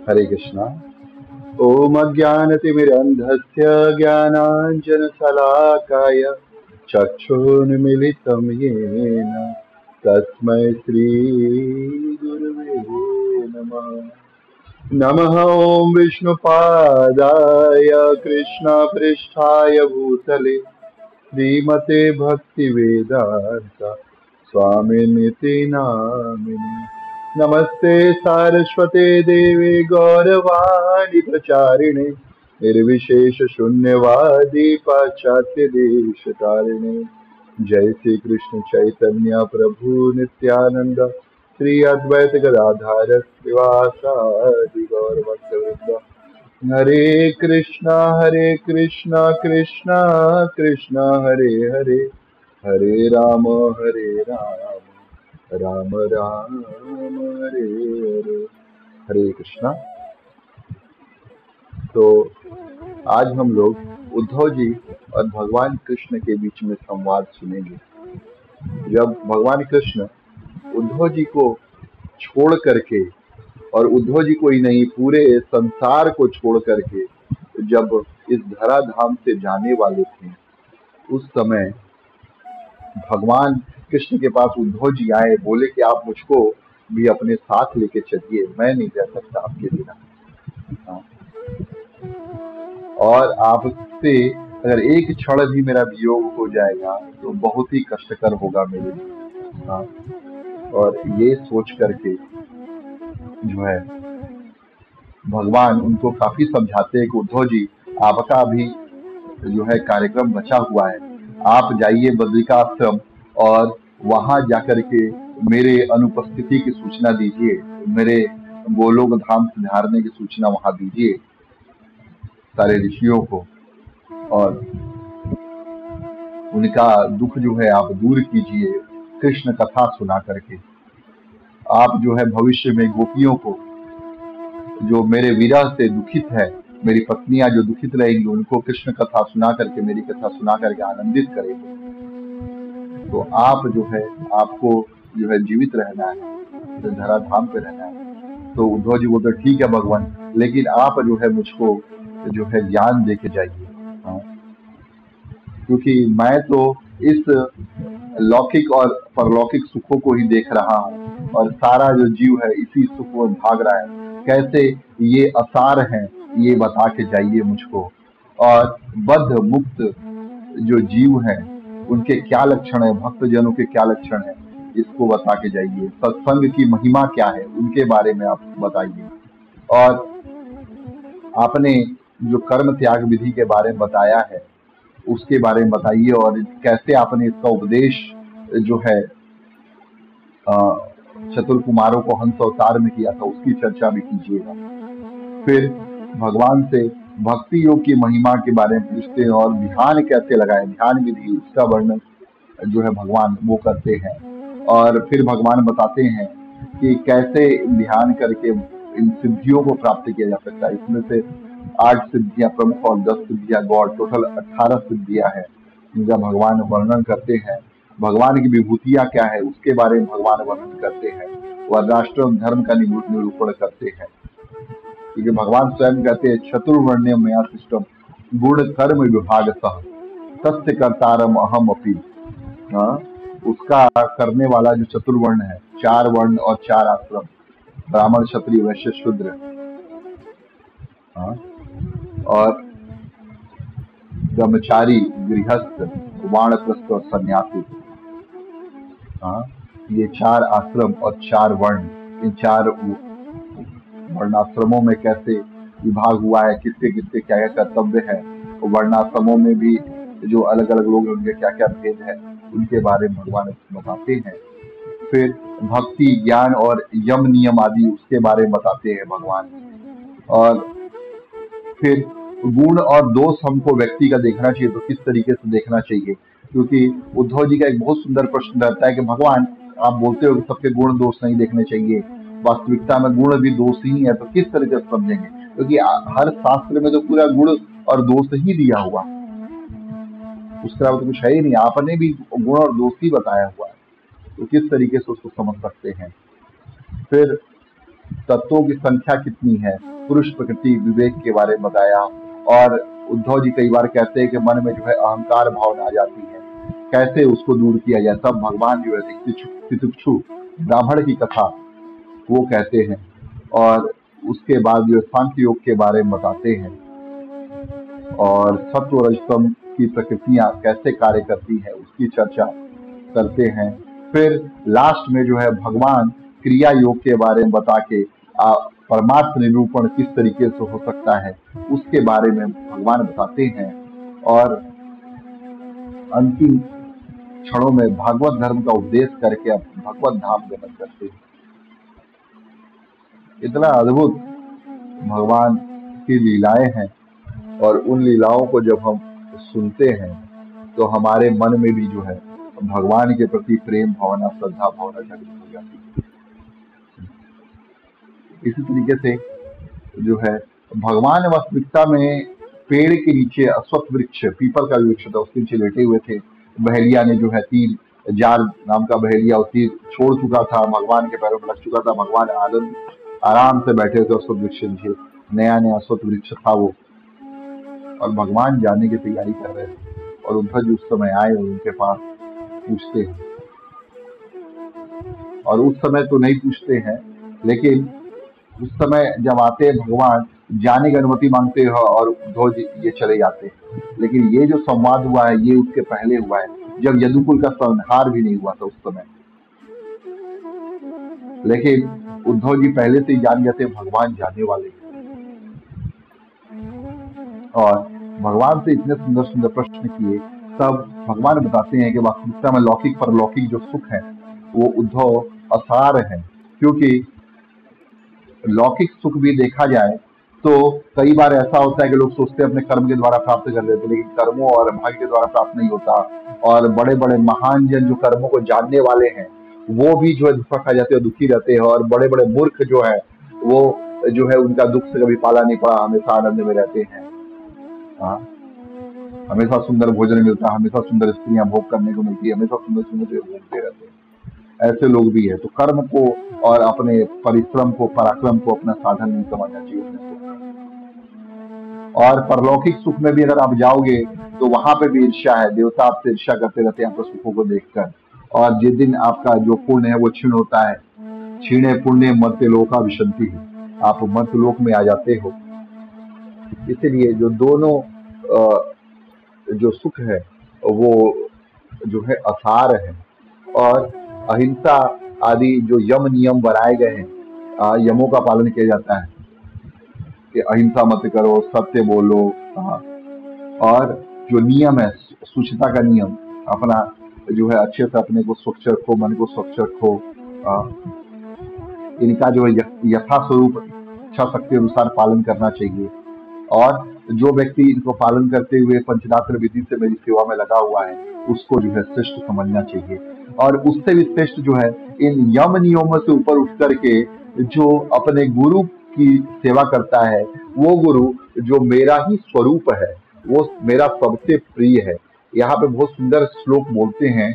हरे कृष्णा। ओम अज्ञानतिमिरन्धस्य ज्ञानाञ्जनशलाकाय चक्षुर्मिलितं येन तस्मै श्रीगुरवे नमः। नमः ॐ विष्णुपादाय कृष्णपृष्ठाय भूतले श्रीमते भक्तिवेदान्त स्वामिनिति नामिने। नमस्ते सारस्वते देवे गौरवाणी प्रचारिणे निर्विशेष शून्यवादी पाश्चात्य देशतारिणे। जय श्री कृष्ण चैतन्य प्रभु नित्यानंद श्री अद्वैत गदाधर श्रीवासादि गौर भक्तवृंद। हरे कृष्णा कृष्णा कृष्णा हरे हरे, हरे राम राम राम हरे हरे। हरे कृष्णा। तो आज हम लोग उद्धव जी और भगवान कृष्ण के बीच में संवाद सुनेंगे। जब भगवान कृष्ण उद्धव जी को छोड़ करके, और उद्धव जी को ही नहीं पूरे संसार को छोड़ करके जब इस धराधाम से जाने वाले थे, उस समय भगवान कृष्ण के पास उद्धव जी आए, बोले कि आप मुझको भी अपने साथ लेके चलिए, मैं नहीं रह सकता आपके बिना। और आपसे अगर एक क्षण भी मेरा वियोग हो जाएगा तो बहुत ही कष्टकर होगा मेरे लिए। और ये सोच करके जो है भगवान उनको काफी समझाते हैं कि उद्धव जी, आपका अभी जो है कार्यक्रम बचा हुआ है, आप जाइए बद्रिकाश्रम और वहां जाकर के मेरे अनुपस्थिति की सूचना दीजिए, मेरे गोलोक धाम सुधारने की सूचना वहां दीजिए सारे ऋषियों को, और उनका दुख जो है आप दूर कीजिए कृष्ण कथा सुना करके। आप जो है भविष्य में गोपियों को जो मेरे विरह से दुखित है, मेरी पत्नियां जो दुखित रहेंगी, उनको कृष्ण कथा सुना करके, मेरी कथा सुना करके आनंदित करेंगे। तो आप जो है, आपको जो है जीवित रहना है, तो धराधाम पे रहना है। तो उद्धव जी बोलते ठीक है भगवान, लेकिन आप जो है मुझको जो है ज्ञान दे के जाइए। क्योंकि मैं तो इस लौकिक और परलौकिक सुखों को ही देख रहा हूँ, और सारा जो जीव है इसी सुख में भाग रहा है। कैसे ये असार हैं, ये बता के जाइए मुझको। और बद्ध मुक्त जो जीव हैं उनके क्या लक्षण है, भक्त जनों के क्या लक्षण है, इसको बता के जाइए। सत्संग की महिमा क्या है, उनके बारे में आप बताइए। और आपने जो कर्म त्याग विधि के बारे में बताया है उसके बारे में बताइए, और कैसे आपने इसका उपदेश जो है चतुर कुमारों को हंस अवतार में किया था, उसकी चर्चा भी कीजिएगा। फिर भगवान से भक्ति योग की महिमा के बारे में पूछते हैं, और ध्यान कैसे लगाए, ध्यान विधि उसका वर्णन जो है भगवान वो करते हैं। और फिर भगवान बताते हैं कि कैसे ध्यान करके इन सिद्धियों को प्राप्त किया जा सकता है। इसमें से 8 सिद्धियां प्रमुख और 10 सिद्धियां गौड़, टोटल 18 सिद्धियां हैं जिनका भगवान वर्णन करते हैं। भगवान की विभूतियां क्या है उसके बारे में भगवान वर्णन करते हैं। वर्णाश्रम धर्म का निरूपण करते हैं, क्योंकि भगवान स्वयं कहते हैं चतुर्वर्ण्य मया सिस्टम गुण कर्म विभाग सह सत्य कर्तारम अहम अपी। उसका करने वाला जो चतुर्वर्ण है, 4 वर्ण और 4 आश्रम, ब्राह्मण क्षत्रिय वैश्य शूद्र, और ब्रह्मचारी गृहस्थ वानप्रस्थ और सन्यासी, ये 4 आश्रम और 4 वर्ण, इन 4 वर्णाश्रमों में कैसे विभाग हुआ है, किसके किसके क्या क्या कर्तव्य है, वर्णाश्रमों में भी जो अलग अलग लोग हैं उनके क्या क्या भेद है, उनके बारे में भगवान बताते हैं। फिर भक्ति ज्ञान और यम नियम आदि उसके बारे में बताते हैं भगवान। और फिर गुण और दोष हमको व्यक्ति का देखना चाहिए तो किस तरीके से देखना चाहिए, क्योंकि उद्धव जी का एक बहुत सुंदर प्रश्न रहता है कि भगवान आप बोलते हो कि सबके गुण दोष नहीं देखने चाहिए, वास्तविकता में गुण भी दोष ही है, तो किस तरीके से समझेंगे? क्योंकि हर शास्त्र में तो पूरा गुण और दोष ही दिया हुआ, उसके अलावा तो कुछ है ही नहीं। आपने भी गुण और दोष ही बताया हुआ है, तो किस तरीके से उसको समझ सकते हैं? फिर तत्वों की संख्या कितनी है, पुरुष प्रकृति विवेक के बारे में बताया। और उद्धव जी कई बार कहते हैं कि मन में जो है अहंकार भावना आ जाती है, कैसे उसको दूर किया जाए। तब भगवान जो है तितिक्षु ब्राह्मण की कथा वो कहते हैं, और उसके बाद जो सांख्य योग के बारे में बताते हैं, और सत्व रजतम की प्रकृतियां कैसे कार्य करती है उसकी चर्चा करते हैं। फिर लास्ट में जो है भगवान क्रिया योग के बारे में बता के परमार्थ निरूपण किस तरीके से हो सकता है उसके बारे में भगवान बताते हैं। और अंतिम क्षणों में भागवत धर्म का उपदेश करके अब भगवत धाम गमन करते हैं। इतना अद्भुत भगवान की लीलाएं हैं, और उन लीलाओं को जब हम सुनते हैं तो हमारे मन में भी जो है भगवान के प्रति प्रेम भावना श्रद्धा भावना जागृत हो जाती है। इसी तरीके से जो है भगवान वास्तविकता में पेड़ के नीचे अश्वत्थ वृक्ष, पीपल का वृक्ष था, उसके नीचे लेटे हुए थे। बहेलिया ने जो है तीर, जार नाम का बहेलिया और तीर छोड़ चुका था, भगवान के पैरों में लग चुका था। भगवान आनंद आराम से बैठे थे अश्वत्थ वृक्ष नीचे, नया नया अश्वत्थ वृक्ष था वो, और भगवान जाने की तैयारी कर रहे थे। और उद्धव जी उस समय आए और उनके पास पूछते हैं, और उस समय तो नहीं पूछते हैं, लेकिन उस समय जब आते हैं भगवान जाने की अनुमति मांगते हैं और उद्धव जी ये चले जाते हैं। लेकिन ये जो संवाद हुआ है ये उसके पहले हुआ है, जब यदुकुल का संहार भी नहीं हुआ था उस समय। लेकिन उद्धव जी पहले से ही जान गए थे भगवान जाने वाले हैं, और भगवान से इतने सुंदर सुंदर प्रश्न किए। तब भगवान बताते हैं कि वास्तविकता में लौकिक परलौकिक जो सुख है वो उद्धव असार है, क्योंकि लौकिक सुख भी देखा जाए तो कई बार ऐसा होता है कि लोग सोचते हैं अपने कर्म के द्वारा प्राप्त कर लेते हैं, लेकिन कर्मों और भाग्य के द्वारा प्राप्त नहीं होता। और बड़े बड़े महान जन जो कर्मों को जानने वाले हैं वो भी जो है धोखा खा जाते हैं, दुखी रहते हैं। और बड़े बड़े मूर्ख जो है वो जो है उनका दुख से कभी पाला नहीं पड़ा, हमेशा आनंद में रहते हैं। हाँ, हमेशा सुंदर भोजन मिलता है, हमेशा सुंदर स्त्रियां भोग करने को मिलती है, हमेशा सुंदर सुंदर घूमते रहते हैं। ऐसे लोग भी है। तो कर्म को और अपने परिश्रम को, पराक्रम को अपना साधन नहीं समझना चाहिए अपने सुख का। और परलौकिक सुख में भी अगर आप जाओगे तो वहां पे भी ईर्ष्या है, देवता आपसे ईर्ष्या करते रहते हैं आपके सुखों को देखकर। और जिस दिन आपका जो पुण्य है वो क्षीण होता है, क्षीणे पुण्य मर्त्य लोका विशंति है, आप मर्त्य लोक में आ जाते हो। इसीलिए जो दोनों जो सुख है वो जो है असार है। और अहिंसा आदि जो यम नियम बनाए गए हैं, यमों का पालन किया जाता है कि अहिंसा मत करो, सत्य बोलो। और जो नियम है शुचिता का नियम, अपना जो है अच्छे से अपने को स्वच्छ रखो, मन को स्वच्छ रखो। इनका जो है यथा स्वरूप इच्छा शक्ति अनुसार पालन करना चाहिए। और जो व्यक्ति इनको पालन करते हुए पंचरात्र विधि से मेरी सेवा में लगा हुआ है उसको जो है श्रेष्ठ समझना चाहिए। और उससे भी श्रेष्ठ जो है इन यम नियमों से ऊपर उठ करके जो अपने गुरु की सेवा करता है, वो गुरु जो मेरा ही स्वरूप है, वो मेरा सबसे प्रिय है। यहाँ पे बहुत सुंदर श्लोक बोलते हैं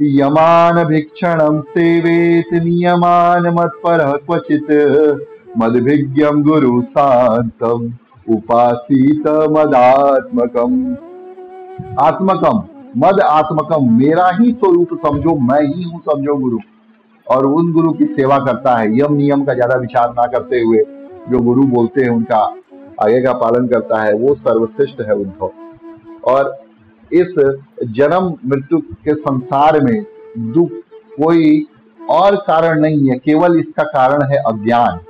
कि यमान भिक्षणम सेवेत नियमान मत्परः क्वचित् मद्भिज्ञम गुरु शांतम उपासीत मदात्मकम। आत्मकम मद आत्मकम, मेरा ही स्वरूप समझो, मैं ही हूँ समझो गुरु। और उन गुरु की सेवा करता है, यम नियम का ज्यादा विचार ना करते हुए जो गुरु बोलते हैं उनका आगे का पालन करता है, वो सर्वश्रेष्ठ है उद्धव। और इस जन्म मृत्यु के संसार में दुख कोई और कारण नहीं है, केवल इसका कारण है अज्ञान।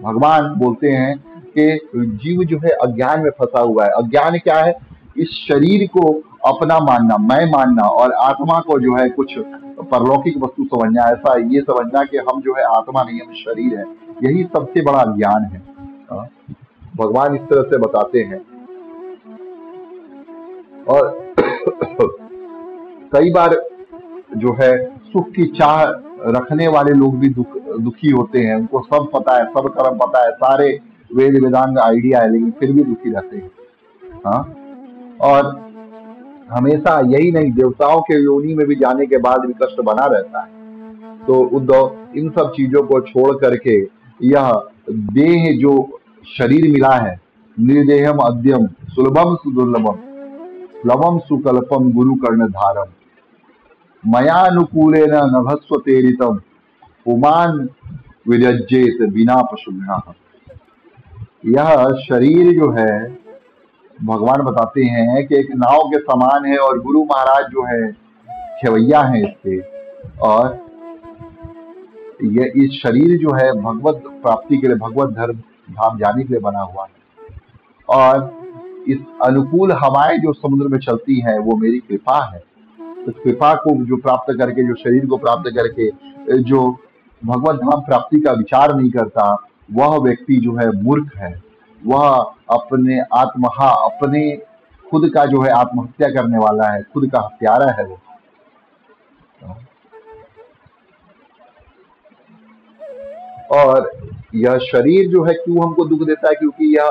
भगवान बोलते हैं कि जीव जो है अज्ञान में फंसा हुआ है। अज्ञान क्या है? इस शरीर को अपना मानना, मैं मानना, और आत्मा को जो है कुछ परलौकिक वस्तु समझना, ऐसा ये समझना कि हम जो है आत्मा नहीं, हम शरीर है। यही सबसे बड़ा ज्ञान है। भगवान इस तरह से बताते हैं। और कई बार जो है सुख की चाह रखने वाले लोग भी दुखी होते हैं, उनको सब पता है, सब कर्म पता है, सारे वेद वेदांग आइडिया है, लेकिन फिर भी दुखी रहते हैं। हाँ, और हमेशा यही नहीं, देवताओं के योनि में भी जाने के बाद भी कष्ट बना रहता है। तो उद्धव इन सब चीजों को छोड़ करके यह देह जो शरीर मिला है, निर्देहम अद्यम सुलभम सुदुर्लभम लवम सुकल्पम गुरु कर्णधारम मयानुकूलेन नभस्व तेरितम पुमान विरजेत बिना पशुघ्ना। यह शरीर जो है भगवान बताते हैं कि एक नाव के समान है और गुरु महाराज जो है खेवैया हैं इसके, और ये इस शरीर जो है भगवत प्राप्ति के लिए, भगवत धर्म धाम जाने के लिए बना हुआ है। और इस अनुकूल हवाएं जो समुद्र में चलती हैं वो मेरी कृपा है। इस कृपा को जो प्राप्त करके, जो शरीर को प्राप्त करके जो भगवत धाम प्राप्ति का विचार नहीं करता, वह व्यक्ति जो है मूर्ख है। वह अपने अपने खुद का जो है आत्महत्या करने वाला है, खुद का हत्यारा है वो। और यह शरीर जो है क्यों हमको दुख देता है? क्योंकि यह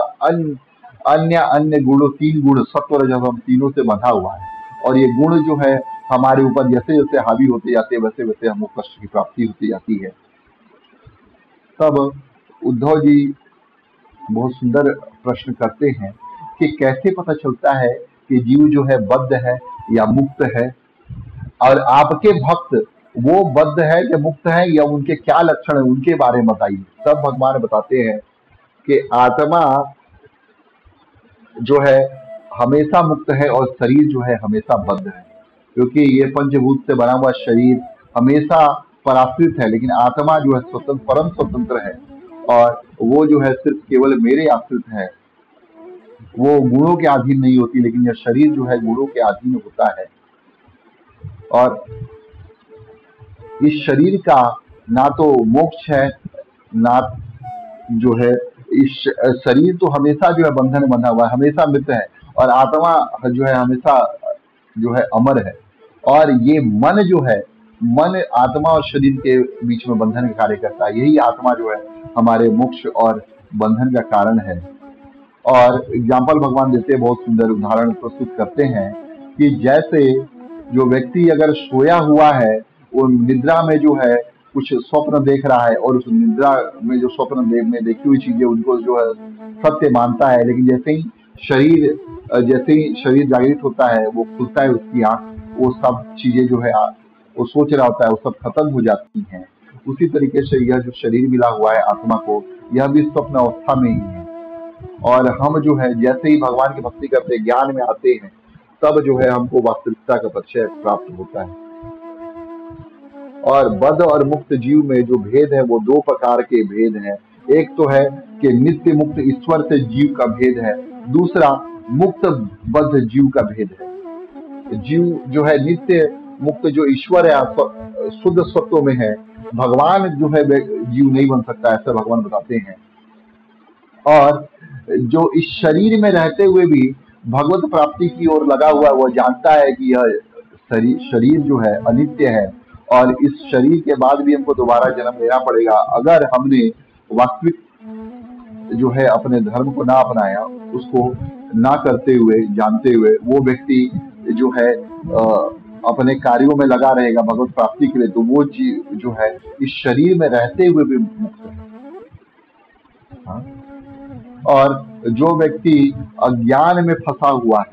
अन्य गुणों, 3 गुण सत्व रजस हम तीनों से बंधा हुआ है, और ये गुण जो है हमारे ऊपर जैसे जैसे हावी होते जाते हैं वैसे वैसे हमको कष्ट की प्राप्ति होती जाती है। तब उद्धव जी बहुत सुंदर प्रश्न करते हैं कि कैसे पता चलता है कि जीव जो है बद्ध है या मुक्त है, और आपके भक्त वो बद्ध है या मुक्त है, या उनके क्या लक्षण है उनके बारे में बताइए। तब भगवान बताते हैं कि आत्मा जो है हमेशा मुक्त है और शरीर जो है हमेशा बद्ध है, क्योंकि ये पंचभूत से बना हुआ शरीर हमेशा पराश्रित है, लेकिन आत्मा जो है स्वतंत्र, परम स्वतंत्र है, और वो जो है सिर्फ केवल मेरे आश्रित है। वो गुणों के अधीन नहीं होती, लेकिन यह शरीर जो है गुणों के अधीन होता है। और इस शरीर का ना तो मोक्ष है, ना जो है इस शरीर तो हमेशा जो है बंधन में बंधा हुआ है, हमेशा मृत है, और आत्मा जो है हमेशा जो है अमर है। और ये मन जो है, मन आत्मा और शरीर के बीच में बंधन का कार्य करता है। यही आत्मा जो है हमारे मोक्ष और बंधन का कारण है। और एग्जाम्पल भगवान देते हैं, बहुत सुंदर उदाहरण प्रस्तुत करते हैं कि जैसे जो व्यक्ति अगर सोया हुआ है, वो निद्रा में जो है कुछ स्वप्न देख रहा है, और उस निद्रा में जो स्वप्न में देखी हुई चीजें उनको जो है सत्य मानता है, लेकिन जैसे ही शरीर जागृत होता है, वो खुलता है उसकी आंख, वो सब चीजें जो है वो सोच रहा होता है वो सब खत्म हो जाती हैं। उसी तरीके से यह जो शरीर मिला हुआ है आत्मा को, यह भी स्वप्न अवस्था में ही है। और हम जो है जैसे ही भगवान की भक्ति करते ज्ञान में आते हैं, तब जो है हमको वास्तविकता का परिचय प्राप्त होता है। और बद्ध और मुक्त जीव में जो भेद है वो 2 प्रकार के भेद हैं। एक तो है कि नित्य मुक्त ईश्वर से जीव का भेद है, दूसरा मुक्त बद्ध जीव का भेद है। जीव जो है नित्य मुक्त जो ईश्वर है, शुद्ध सत्व में है, भगवान जो है जीव नहीं बन सकता, ऐसा भगवान बताते हैं। और जो इस शरीर में रहते हुए भी भगवत प्राप्ति की ओर लगा हुआ है, वह जानता है कि यह शरीर जो है अनित्य है, और इस शरीर के बाद भी हमको दोबारा जन्म लेना पड़ेगा। अगर हमने वास्तविक जो है अपने धर्म को ना अपनाया, उसको ना करते हुए, जानते हुए वो व्यक्ति जो है अपने कार्यों में लगा रहेगा भगवत प्राप्ति के लिए, तो वो जीव जो है इस शरीर में रहते हुए भी मुक्त है। हाँ? और जो व्यक्ति अज्ञान में फंसा हुआ है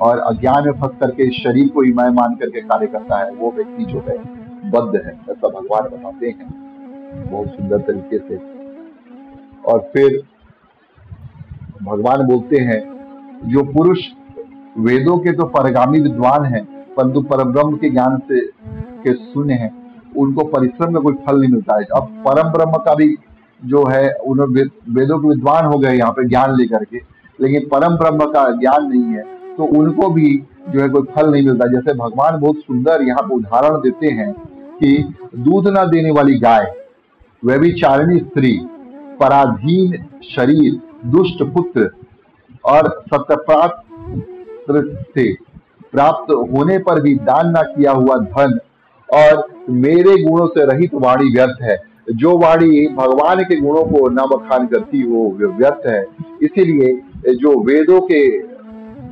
और अज्ञान में फंस करके इस शरीर को ही मैं मान करके कार्य करता है, वो व्यक्ति जो है बद्ध है, ऐसा भगवान बताते हैं बहुत सुंदर तरीके से। और फिर भगवान बोलते हैं, जो पुरुष वेदों के तो परगामी विद्वान हैं, परंतु परब्रह्म के ज्ञान से के शून्य हैं, उनको परिश्रम का कोई फल नहीं मिलता है। अब परम ब्रह्म का भी जो है, उन्होंने वेदों के विद्वान हो गए यहाँ पे ज्ञान लेकर के, लेकिन परम ब्रह्म का ज्ञान नहीं है, तो उनको भी जो है कोई फल नहीं मिलता। जैसे भगवान बहुत सुंदर यहाँ पे उदाहरण देते हैं कि दूध न देने वाली गाय, व्यभिचारिणी स्त्री, पराधीन शरीर, दुष्ट पुत्र और सत्यपात्र से प्राप्त होने पर भी दान न किया हुआ धन, और मेरे गुणों से रहित वाणी व्यर्थ है। जो वाणी भगवान के गुणों को न बखान करती हो वो व्यर्थ है। इसीलिए जो वेदों के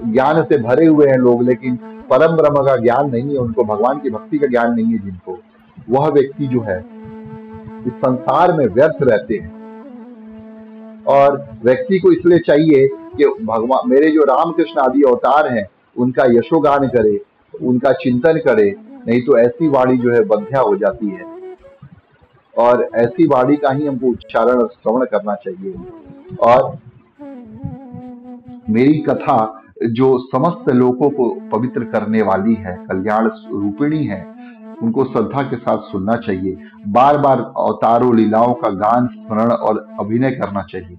ज्ञान से भरे हुए हैं लोग, लेकिन परम ब्रह्म का ज्ञान नहीं है, उनको भगवान की भक्ति का ज्ञान नहीं है जिनको, वह व्यक्ति जो है इस संसार में व्यर्थ रहते हैं। और व्यक्ति को इसलिए चाहिए कि भगवान मेरे जो रामकृष्ण आदि अवतार हैं उनका यशोगान करे, उनका चिंतन करे, नहीं तो ऐसी वाणी जो है बंध्या हो जाती है। और ऐसी वाणी का ही हमको उच्चारण और श्रवण करना चाहिए। और मेरी कथा जो समस्त लोगों को पवित्र करने वाली है, कल्याण रूपिणी है, उनको श्रद्धा के साथ सुनना चाहिए। बार बार अवतारों लीलाओं का गान, स्मरण और अभिनय करना चाहिए।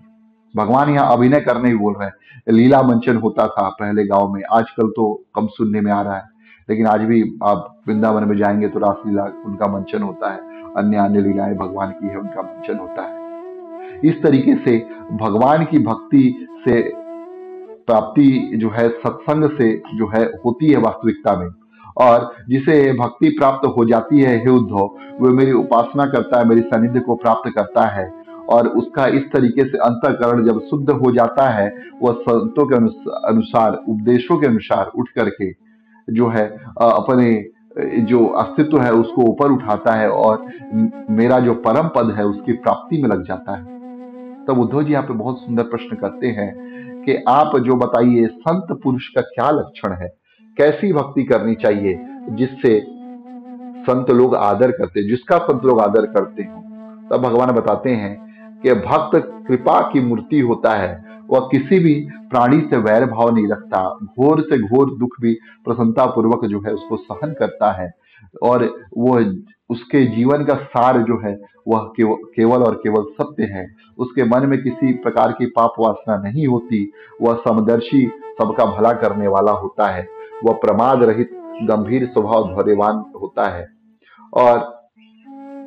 भगवान यहाँ अभिनय करने ही बोल रहे हैं। लीला मंचन होता था पहले गांव में, आजकल तो कम सुनने में आ रहा है, लेकिन आज भी आप वृंदावन में जाएंगे तो रासलीला उनका मंचन होता है, अन्य अन्य लीलाएं भगवान की है उनका मंचन होता है। इस तरीके से भगवान की भक्ति से प्राप्ति जो है सत्संग से जो है होती है वास्तविकता में। और जिसे भक्ति प्राप्त हो जाती है हे उद्धव, वो मेरी उपासना करता है, मेरी सानिध्य को प्राप्त करता है। और उसका इस तरीके से अंतःकरण जब शुद्ध हो जाता है, वह संतों के अनुसार, उपदेशों के अनुसार उठ करके जो है अपने जो अस्तित्व है उसको ऊपर उठाता है और मेरा जो परम पद है उसकी प्राप्ति में लग जाता है। तब उद्धव जी यहाँ पे बहुत सुंदर प्रश्न करते हैं कि आप जो बताइए संत पुरुष का क्या लक्षण है, कैसी भक्ति करनी चाहिए जिससे संत लोग आदर करते, जिसका संत लोग आदर करते हो। तब भगवान बताते हैं कि भक्त कृपा की मूर्ति होता है, वह किसी भी प्राणी से वैर भाव नहीं रखता, घोर से घोर दुख भी प्रसन्नता पूर्वक जो है उसको सहन करता है। और वह उसके जीवन का सार जो है वह केवल और केवल सत्य है। उसके मन में किसी प्रकार की पाप वासना नहीं होती। वह समदर्शी, सबका भला करने वाला होता है। वह प्रमाद रहित, गंभीर स्वभाव धैर्यवान होता है। और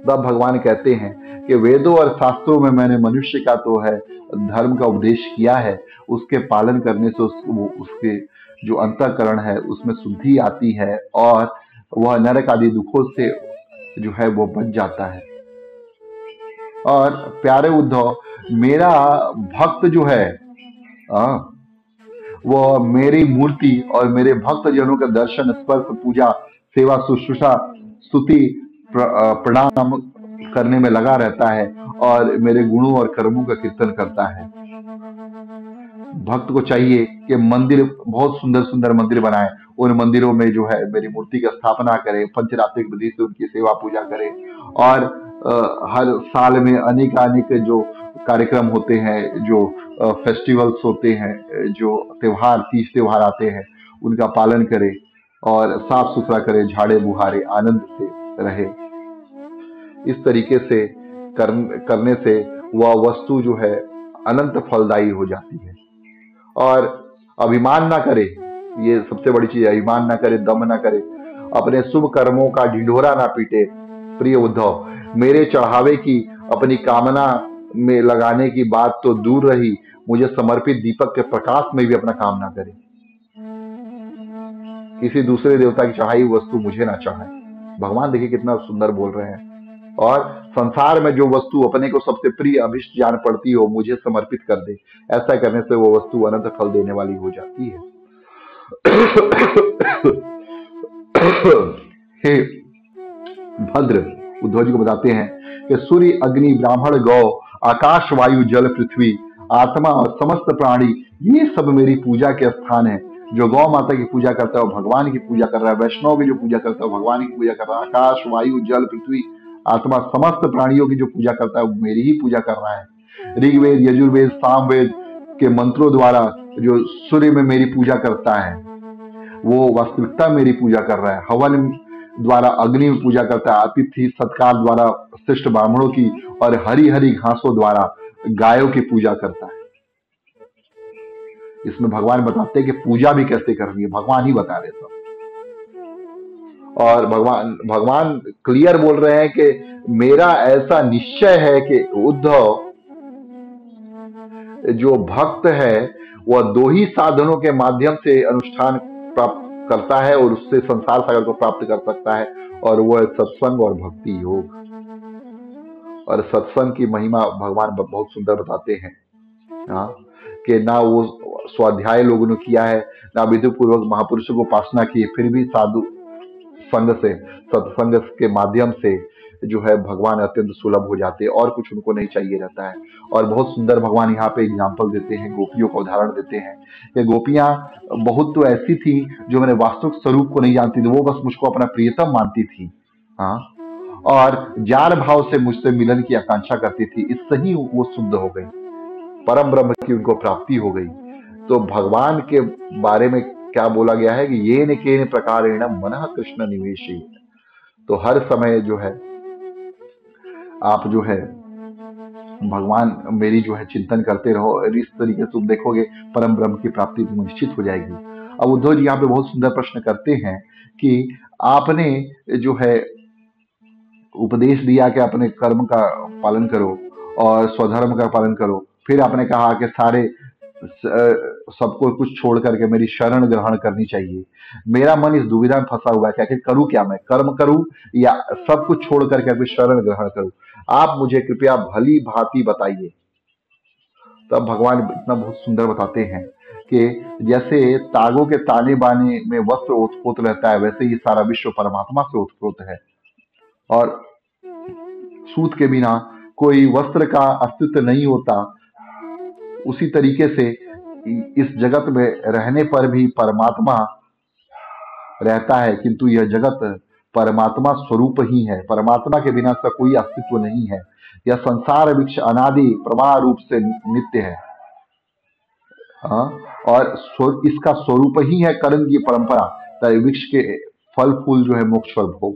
तब भगवान कहते हैं कि वेदों और शास्त्रों में मैंने मनुष्य का तो है धर्म का उपदेश किया है, उसके पालन करने से उसके जो अंतःकरण है उसमें शुद्धि आती है और वह नरक आदि दुखों से जो है वो बच जाता है। और प्यारे उद्धव, मेरा भक्त जो है वो मेरी मूर्ति और मेरे भक्त जनों के दर्शन, स्पर्श, पूजा, सेवा, शुश्रूषा, स्तुति, प्रणाम करने में लगा रहता है और मेरे गुणों और कर्मों का कीर्तन करता है। भक्त को चाहिए कि मंदिर, बहुत सुंदर सुंदर मंदिर बनाए, उन मंदिरों में जो है मेरी मूर्ति की स्थापना करे, पंचरात्रिक विधि से उनकी सेवा पूजा करे। और हर साल में अनेक जो कार्यक्रम होते हैं, जो फेस्टिवल्स होते हैं, जो त्योहार, तीज त्योहार आते हैं, उनका पालन करे और साफ सुथरा करे, झाड़े बुहारे, आनंद से रहे। इस तरीके से करने से वह वस्तु जो है अनंत फलदायी हो जाती है। और अभिमान ना करे, ये सबसे बड़ी चीज है, अभिमान ना करे, दम ना करे, अपने शुभ कर्मों का ढिंढोरा ना पीटे। प्रिय उद्धव, मेरे चढ़ावे की अपनी कामना में लगाने की बात तो दूर रही, मुझे समर्पित दीपक के प्रकाश में भी अपना काम ना करे। किसी दूसरे देवता की चढ़ाई वस्तु मुझे ना चढ़ाए। भगवान देखिए कितना सुंदर बोल रहे हैं। और संसार में जो वस्तु अपने को सबसे प्रिय अभिष्ट जान पड़ती हो, मुझे समर्पित कर दे। ऐसा करने से वो वस्तु अनंत फल देने वाली हो जाती है। हे भद्र, उद्धव जी को बताते हैं कि सूर्य, अग्नि, ब्राह्मण, गौ, आकाश, वायु, जल, पृथ्वी, आत्मा और समस्त प्राणी, ये सब मेरी पूजा के स्थान है। जो गौ माता की पूजा करता है वो भगवान की पूजा कर रहा है, वैष्णव की जो पूजा करता है वो भगवान की पूजा कर रहा है, आकाश, वायु, जल, पृथ्वी, आत्मा, समस्त प्राणियों की जो पूजा करता है वो मेरी ही पूजा कर रहा है। ऋग्वेद, यजुर्वेद, सामवेद के मंत्रों द्वारा जो सूर्य में मेरी पूजा करता है वो वास्तविकता मेरी पूजा कर रहा है। हवन द्वारा अग्नि में पूजा करता है, अतिथि सत्कार द्वारा श्रेष्ठ ब्राह्मणों की और हरी हरी घासों द्वारा गायों की पूजा करता है। इसमें भगवान बताते हैं कि पूजा भी कैसे करनी है, भगवान ही बता रहे सब। और भगवान क्लियर बोल रहे हैं कि मेरा ऐसा निश्चय है कि उद्धव, जो भक्त है वह दो ही साधनों के माध्यम से अनुष्ठान प्राप्त करता है और उससे संसार सागर को प्राप्त कर सकता है, और वह है सत्संग और भक्ति योग। और सत्संग की महिमा भगवान बहुत सुंदर बताते हैं कि ना वो स्वाध्याय लोगों ने किया है, ना विधि पूर्वक महापुरुषों को उपासना की, फिर भी साधु संग से, सत्संग के माध्यम से जो है भगवान अत्यंत सुलभ हो जाते हैं और कुछ उनको नहीं चाहिए रहता है। और बहुत सुंदर भगवान यहाँ पे एग्जाम्पल देते हैं, गोपियों का उदाहरण देते हैं कि गोपियां बहुत तो ऐसी थी जो मेरे वास्तविक स्वरूप को नहीं जानती थी, वो बस मुझको अपना प्रियतम मानती थी। हाँ, और जार भाव से मुझसे मिलन की आकांक्षा करती थी, इससे ही वो शुद्ध हो गई, परम ब्रह्म की उनको प्राप्ति हो गई। तो भगवान के बारे में क्या बोला गया है कि ये न केन प्रकारेण मनः कृष्ण निवेशी। तो हर समय जो है आप जो है भगवान मेरी जो है चिंतन करते रहो, और इस तरीके से तुम देखोगे परम ब्रह्म की प्राप्ति तुम निश्चित हो जाएगी। अब उद्धव जी यहाँ पे बहुत सुंदर प्रश्न करते हैं कि आपने जो है उपदेश दिया कि अपने कर्म का पालन करो और स्वधर्म का पालन करो, फिर आपने कहा कि सारे सबको कुछ छोड़ करके मेरी शरण ग्रहण करनी चाहिए। मेरा मन इस दुविधा में फंसा हुआ है कि आखिर करूं क्या, मैं कर्म करूं या सब कुछ छोड़ करके अपनी शरण ग्रहण करूं? आप मुझे कृपया भली भांति बताइए। तब भगवान इतना बहुत सुंदर बताते हैं कि जैसे तागों के ताने बाने में वस्त्र ओतप्रोत रहता है, वैसे ही सारा विश्व परमात्मा से ओतप्रोत है, और सूत के बिना कोई वस्त्र का अस्तित्व नहीं होता। उसी तरीके से इस जगत में रहने पर भी परमात्मा रहता है, किंतु यह जगत परमात्मा स्वरूप ही है, परमात्मा के बिना इसका कोई अस्तित्व नहीं है। यह संसार वृक्ष अनादि प्रवाह रूप से नित्य है। हाँ, और इसका स्वरूप ही है कर्म की परंपरा, वृक्ष के फल फूल जो है मोक्ष और भोग।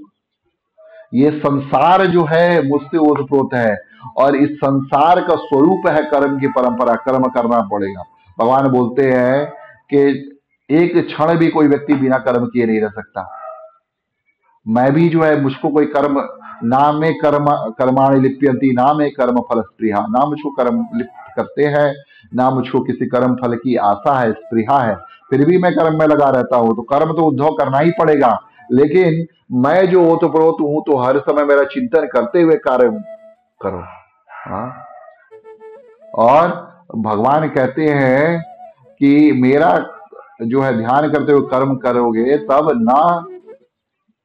ये संसार जो है मुझसे ओतप्रोत है, और इस संसार का स्वरूप है कर्म की परंपरा, कर्म करना पड़ेगा। भगवान बोलते हैं कि एक क्षण भी कोई व्यक्ति बिना कर्म किए नहीं रह सकता। मैं भी जो है मुझको कोई कर्म ना में कर्माणि लिप्यंती ना में कर्म फल स्पृहा, ना मुझको कर्म लिप्त करते हैं, ना मुझको किसी कर्म फल की आशा है, स्पृहा है, फिर भी मैं कर्म में लगा रहता हूं। तो कर्म तो उद्धव करना ही पड़ेगा, लेकिन मैं जो ओतप्रोत हूं तो हर समय मेरा चिंतन करते हुए कार्य करो। हाँ, और भगवान कहते हैं कि मेरा जो है ध्यान करते हुए कर्म करोगे तब ना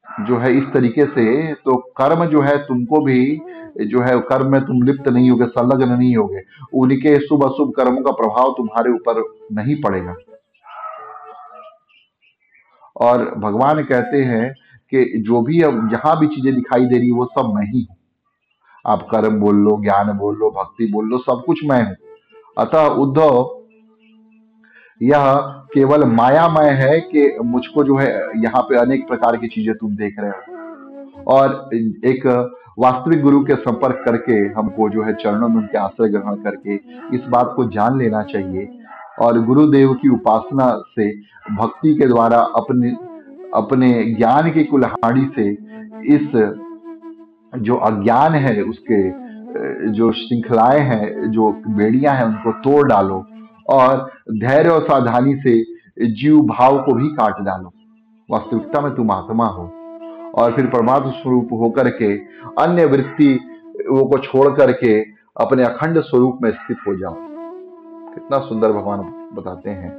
जो है इस तरीके से, तो कर्म जो है तुमको भी जो है कर्म में तुम लिप्त नहीं होगे, संलग्न नहीं होगे, उनके शुभ अशुभ कर्मों का प्रभाव तुम्हारे ऊपर नहीं पड़ेगा। और भगवान कहते हैं कि जो भी अब जहां भी चीजें दिखाई दे रही वो सब मैं ही हूं। आप कर्म बोल लो, ज्ञान बोल लो, भक्ति बोल लो, सब कुछ मैं हूं। अतः उद्धव यह केवल मायामय है कि मुझको जो है यहाँ पे अनेक प्रकार की चीजें तुम देख रहे हो, और एक वास्तविक गुरु के संपर्क करके हमको जो है चरणों में उनके आश्रय ग्रहण करके इस बात को जान लेना चाहिए, और गुरुदेव की उपासना से भक्ति के द्वारा अपने अपने ज्ञान की कुल्हाड़ी से इस जो अज्ञान है उसके जो श्रृंखलाएं हैं, जो बेड़ियां हैं, उनको तोड़ डालो, और धैर्य और सावधानी से जीव भाव को भी काट डालो। वास्तविकता में तुम आत्मा हो, और फिर परमात्म स्वरूप होकर के अन्य वृत्ति वो को छोड़ करके अपने अखंड स्वरूप में स्थित हो जाओ। कितना सुंदर भगवान बताते हैं,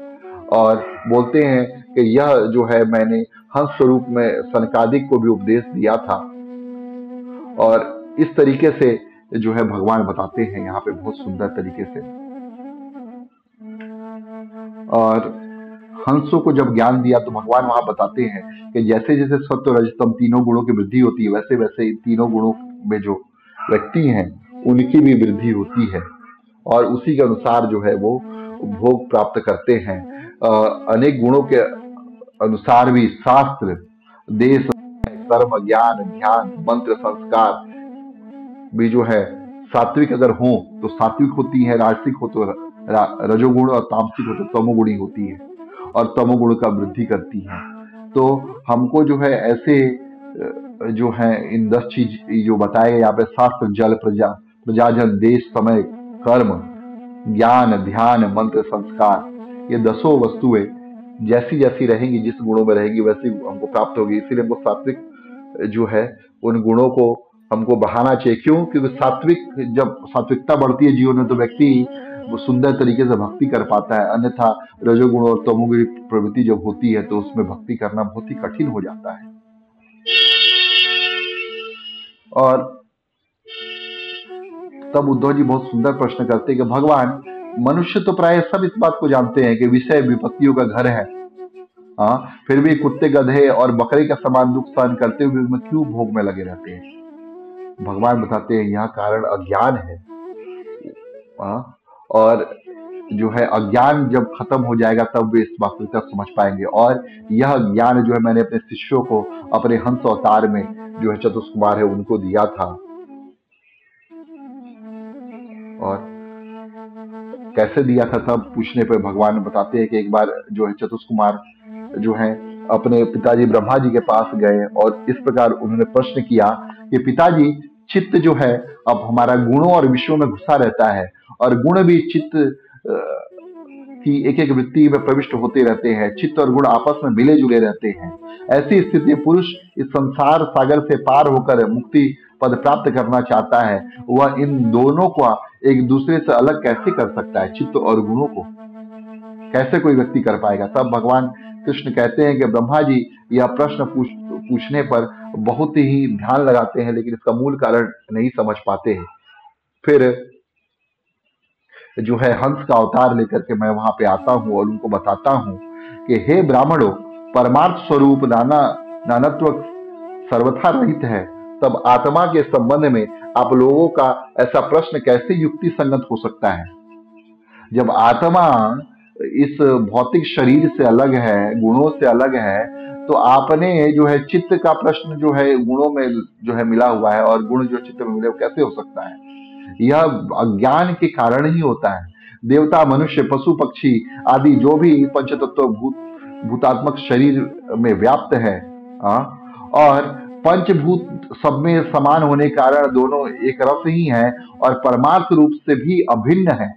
और बोलते हैं कि यह जो है मैंने हंस स्वरूप में सनकादिक को भी उपदेश दिया था। और इस तरीके से जो है भगवान बताते हैं यहाँ पे बहुत सुंदर तरीके से। और हंसों को जब ज्ञान दिया तो भगवान वहां बताते हैं कि जैसे जैसे सत्व रजतम तीनों गुणों की वृद्धि होती है, वैसे वैसे इन तीनों गुणों में जो व्यक्ति हैं उनकी भी वृद्धि होती है, और उसी के अनुसार जो है वो भोग प्राप्त करते हैं। अनेक गुणों के अनुसार भी शास्त्र, देश, कर्म, ज्ञान, ध्यान, मंत्र, संस्कार भी जो है सात्विक अगर हो तो सात्विक होती है, राजसिक हो तो रजोगुण, और तामसिक हो तो तमोगुणी होती है, और तमोगुण का वृद्धि करती है। तो हमको जो है ऐसे जो है इन 10 चीज जो बताए यहाँ पे, शास्त्र, जल, प्रजाजन, देश, समय, कर्म, ज्ञान, ध्यान, मंत्र, संस्कार, ये 10 वस्तुएं जैसी जैसी रहेंगी, जिस गुणों में रहेगी वैसी हमको प्राप्त होगी। इसीलिए हमको सात्विक जो है उन गुणों को हमको बढ़ाना चाहिए। क्यों? क्योंकि जब सात्विकता बढ़ती है जीवन में तो व्यक्ति वो सुंदर तरीके से भक्ति कर पाता है, अन्यथा रजोगुण और तमोगुण प्रवृत्ति जब होती है तो उसमें भक्ति करना बहुत ही कठिन हो जाता है। और तब उद्धव जी बहुत सुंदर प्रश्न करते हैं कि भगवान, मनुष्य तो प्राय सब इस बात को जानते हैं कि विषय विपत्तियों का घर है। हाँ, फिर भी कुत्ते, गधे और बकरे का समान दुख सहन करते हुए उसमें क्यों भोग में लगे रहते हैं? भगवान बताते हैं यह कारण अज्ञान है। हाँ, और जो है अज्ञान जब खत्म हो जाएगा तब वे इस वास्तविकता समझ पाएंगे। और यह ज्ञान जो है मैंने अपने शिष्यों को अपने हंस अवतार में जो है चतुष्कुमार है उनको दिया था। और कैसे दिया था तब पूछने पर भगवान बताते हैं कि एक बार जो है चतुष्कुमार जो है अपने पिताजी ब्रह्मा जी के पास गए और इस प्रकार उन्होंने प्रश्न किया कि पिताजी, चित्त जो है अब हमारा गुणों और विषयों में घुसा रहता है और गुण भी चित्त की एक एक वृत्ति में प्रविष्ट होते रहते हैं। चित्त और गुण आपस में मिले जुले रहते हैं। ऐसी स्थिति में पुरुष इस संसार सागर से पार होकर मुक्ति पद प्राप्त करना चाहता है, वह इन दोनों को एक दूसरे से अलग कैसे कर सकता है? चित्त और गुणों को कैसे कोई व्यक्ति कर पाएगा? तब भगवान कृष्ण कहते हैं कि ब्रह्मा जी यह प्रश्न पूछने पर बहुत ही ध्यान लगाते हैं, लेकिन इसका मूल कारण नहीं समझ पाते हैं। फिर जो है हंस का अवतार लेकर के मैं वहां पे आता हूँ और उनको बताता हूँ कि हे ब्राह्मणों, परमार्थ स्वरूप नानत्व सर्वथा रहित है। तब आत्मा के संबंध में आप लोगों का ऐसा प्रश्न कैसे युक्ति संगत हो सकता है? जब आत्मा इस भौतिक शरीर से अलग है, गुणों से अलग है, तो आपने जो है चित्त का प्रश्न जो है गुणों में जो है मिला हुआ है और गुण जो चित्त में मिले वो कैसे हो सकता है? यह अज्ञान के कारण ही होता है। देवता, मनुष्य, पशु, पक्षी आदि जो भी पंचतत्व भूतात्मक शरीर में व्याप्त है, और पंचभूत सब में समान होने के कारण दोनों एक रस ही है और परमार्थ रूप से भी अभिन्न है।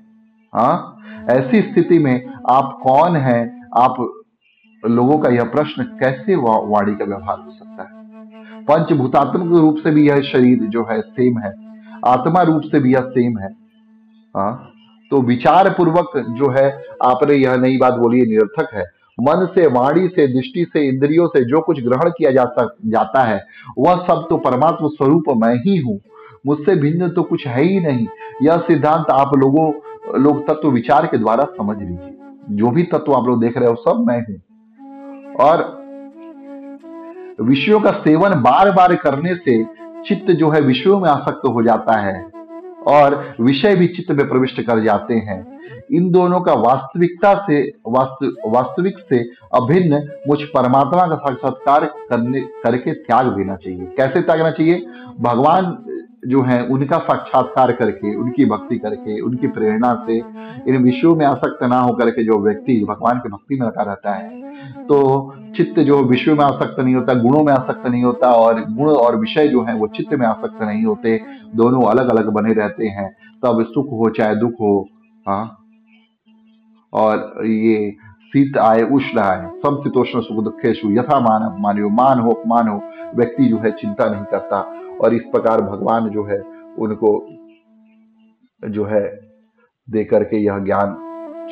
ऐसी स्थिति में आप कौन हैं? आप लोगों का यह प्रश्न कैसे वाणी का व्यवहार हो सकता है? पंचभूतात्मक रूप से भी यह शरीर जो है सेम है, आत्मा रूप से भी यह सेम है। तो विचार पूर्वक जो है आपने यह नई बात बोली है, निरर्थक है। मन से, वाणी से, दृष्टि से, इंद्रियों से जो कुछ ग्रहण किया जाता है वह सब तो परमात्मा स्वरूप मैं ही हूँ, मुझसे भिन्न तो कुछ है ही नहीं। यह सिद्धांत आप लोग तत्व विचार के द्वारा समझ लीजिए। जो भी तत्व आप लोग देख रहे हो सब मैं हूं। और विषयों का सेवन बार बार करने से चित्त जो है विषयों में आसक्त हो जाता है और विषय भी चित्त में प्रविष्ट कर जाते हैं। इन दोनों का वास्तविक से अभिन्न मुझ परमात्मा का साक्षात्कार करके त्याग देना चाहिए। कैसे त्यागना चाहिए? भगवान जो है उनका साक्षात्कार करके, उनकी भक्ति करके, उनकी प्रेरणा से इन विषयों में आसक्त ना होकर के जो व्यक्ति भगवान की भक्ति में लगा रहता है, तो चित्त जो विषयों में आसक्त नहीं होता, गुणों में आसक्त नहीं होता, और गुण और विषय जो है वो चित्त में आसक्त नहीं होते, दोनों अलग अलग बने रहते हैं। तब सुख हो चाहे दुख हो, और ये शीत आए उष्ण आए, समशीतोष्ण सुख दुखेशु यथा मानव मान हो अपमान हो, व्यक्ति जो है चिंता नहीं करता। और इस प्रकार भगवान जो है उनको जो है दे करके यह ज्ञान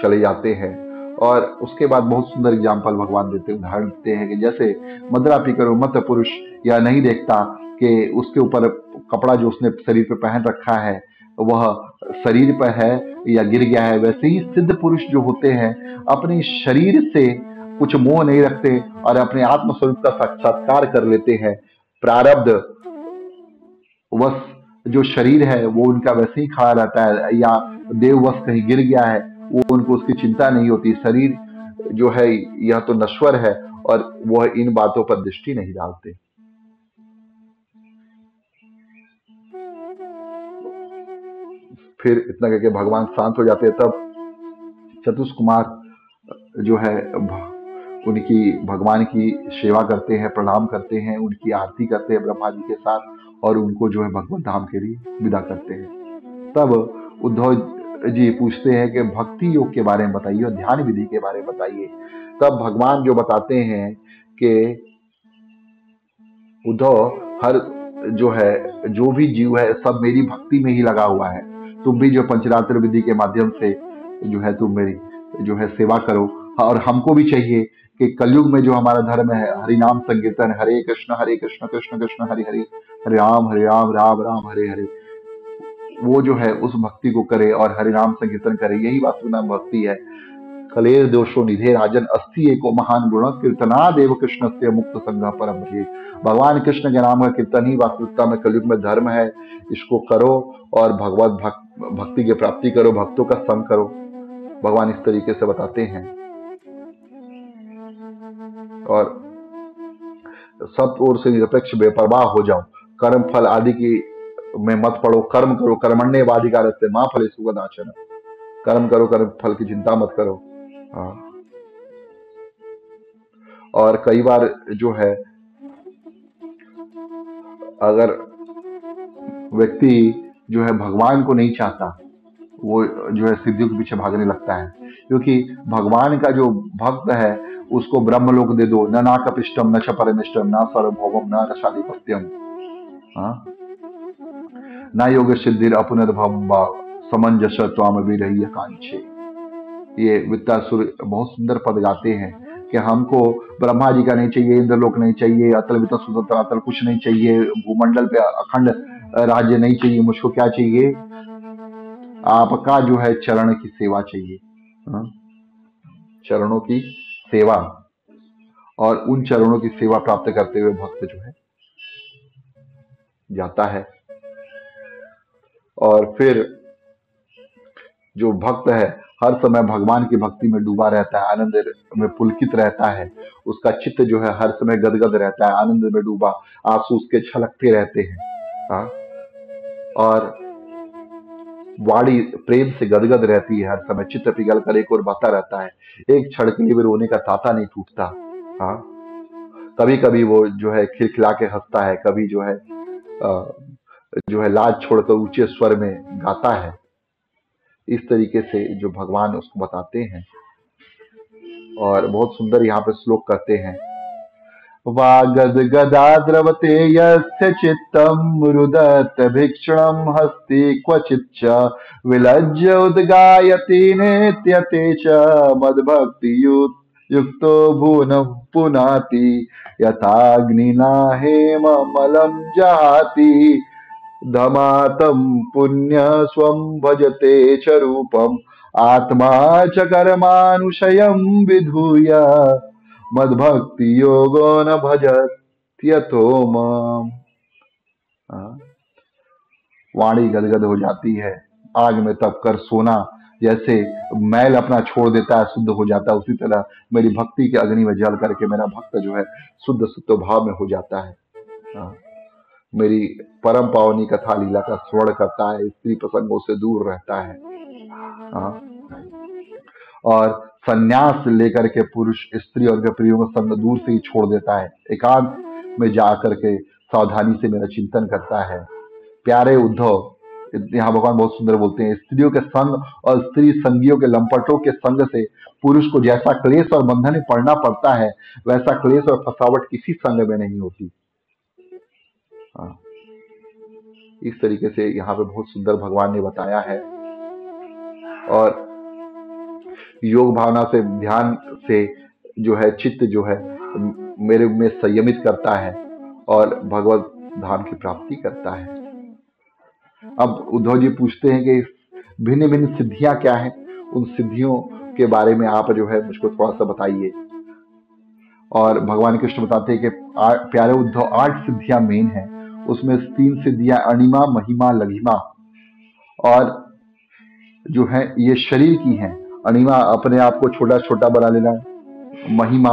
चले जाते हैं। और उसके बाद बहुत सुंदर एग्जाम्पल भगवान देते हैं, उदाहरण देते हैं कि जैसे मदिरा पीकर मत पुरुष यह नहीं देखता कि उसके ऊपर कपड़ा जो उसने शरीर पे पहन रखा है वह शरीर पर है या गिर गया है, वैसे ही सिद्ध पुरुष जो होते हैं अपने शरीर से कुछ मोह नहीं रखते और अपने आत्म स्वरूप का साक्षात्कार कर लेते हैं। प्रारब्ध वश जो शरीर है वो उनका वैसे ही खड़ा रहता है, या देववश कहीं गिर गया है वो उनको उसकी चिंता नहीं होती। शरीर जो है यह तो नश्वर है और वह इन बातों पर दृष्टि नहीं डालते। फिर इतना करके भगवान शांत हो जाते हैं। तब चतुष्कुमार जो है उनकी भगवान की सेवा करते हैं, प्रणाम करते हैं, उनकी आरती करते हैं ब्रह्मा जी के साथ, और उनको जो है भगवत धाम के लिए विदा करते हैं। तब उद्धव जी पूछते हैं कि भक्ति योग के बारे में बताइए और ध्यान विधि के बारे में बताइए। तब भगवान जो बताते हैं कि उद्धव, हर जो है जो भी जीव है सब मेरी भक्ति में ही लगा हुआ है। तुम भी जो पंचरात्र विधि के माध्यम से जो है तुम मेरी जो है सेवा करो। और हमको भी चाहिए कि कलयुग में जो हमारा धर्म है हरि नाम संकीर्तन, हरे कृष्ण कृष्ण कृष्ण हरि हरि, हरे राम राम राम हरे हरे, वो जो है उस भक्ति को करे और हरे नाम संकीर्तन करे, यही वास्तविक नाम भक्ति है। कलेर दोषो निधे राजन अस्थि एको महान गुण कीर्तना देव कृष्ण से मुक्त संग परम भजे। भगवान कृष्ण के नाम का कीर्तन ही वास्तविकता में कलयुग में धर्म है। इसको करो और भक्ति की प्राप्ति करो, भक्तों का संग करो। भगवान इस तरीके से बताते हैं। और सब ओर से निरपेक्ष बेपरवाह हो जाओ, कर्म फल आदि की में मत पड़ो, कर्म करो, कर्मण्येवाधिकारस्ते मां फलेषु कदाचन। कर्म करो, कर्म फल की चिंता मत करो। हाँ। और कई बार जो है अगर व्यक्ति जो है भगवान को नहीं चाहता, वो जो है सिद्धियों के पीछे भागने लगता है, क्योंकि भगवान का जो भक्त है उसको ब्रह्मलोक दे दो, न नाकपिष्टम न च परमिष्टम न सर्वभौमम न रसाधिपत्यम, हाँ, न योग सिद्धिर अपुनर्भव समंजस त्वाम विरह्य कांक्षे। ये वित्तासुर बहुत सुंदर पद गाते हैं कि हमको ब्रह्मा जी का नहीं चाहिए, इंद्रलोक नहीं चाहिए, अतल वितल सुतल अतल कुछ नहीं चाहिए, भूमंडल पे अखंड राज्य नहीं चाहिए, मुझको क्या चाहिए, आपका जो है चरण की सेवा चाहिए। हाँ? चरणों की सेवा, और उन चरणों की सेवा प्राप्त करते हुए भक्त जो है जाता है। और फिर जो भक्त है हर समय भगवान की भक्ति में डूबा रहता है, आनंद में पुलकित रहता है, उसका चित्त जो है हर समय गदगद रहता है, आनंद में डूबा, आंसू उसके छलकते रहते हैं। हाँ? और वाणी प्रेम से गदगद रहती है, हर समय चित्त पिघल कर एक और बहता रहता है, एक क्षण के लिए भी रोने का तांता नहीं टूटता। हाँ, कभी कभी वो जो है खिलखिला के हंसता है, कभी जो है लाज छोड़कर ऊंचे स्वर में गाता है। इस तरीके से जो भगवान उसको बताते हैं। और बहुत सुंदर यहाँ पे श्लोक करते हैं, वागद गदा द्रवते यस्य चित्तम रुदत भीक्षणम हस्ति क्वचिच्च विलज्य उद्गायति नेत्यते च मद्भक्ति युक्तो भुवनं पुनाति यथाग्निना हेममलं जहाति धमातं पुण्य स्वं भजते च रूपम आत्मा च कर्मानुशयं विधूय मद्भक्ति योगो न भजत्यतो माम। वाणी गदगद हो जाती है, आग में तप कर सोना जैसे मैल अपना छोड़ देता है, शुद्ध हो जाता है, उसी तरह मेरी भक्ति के अग्नि में जल करके मेरा भक्त जो है शुद्ध शुद्ध भाव में हो जाता है। हाँ, मेरी परम पावनी कथा लीला का स्मरण करता है, स्त्री प्रसंगों से दूर रहता है। हाँ, और संन्यास लेकर के पुरुष स्त्री और प्रियों का संग दूर से ही छोड़ देता है, एकांत में जाकर के सावधानी से मेरा चिंतन करता है। प्यारे उद्धव, यहाँ भगवान बहुत सुंदर बोलते हैं, स्त्रियों के संग और स्त्री संगियों के लंपटों के संग से पुरुष को जैसा क्लेश और बंधन में पड़ना पड़ता है, वैसा क्लेश और फसावट किसी संग में नहीं होती। हाँ, इस तरीके से यहाँ पे बहुत सुंदर भगवान ने बताया है। और योग भावना से, ध्यान से जो है चित्त जो है मेरे में संयमित करता है और भगवत धाम की प्राप्ति करता है। अब उद्धव जी पूछते हैं कि भिन्न भिन्न सिद्धियां क्या हैं, उन सिद्धियों के बारे में आप जो है मुझको थोड़ा सा बताइए। और भगवान कृष्ण बताते हैं कि प्यारे उद्धव 8 सिद्धियां मेन हैं, उसमें 3 सिद्धियां अणिमा, महिमा, लघिमा, और जो है ये शरीर की हैं। अणिमा अपने आप को छोटा छोटा बना लेना, महिमा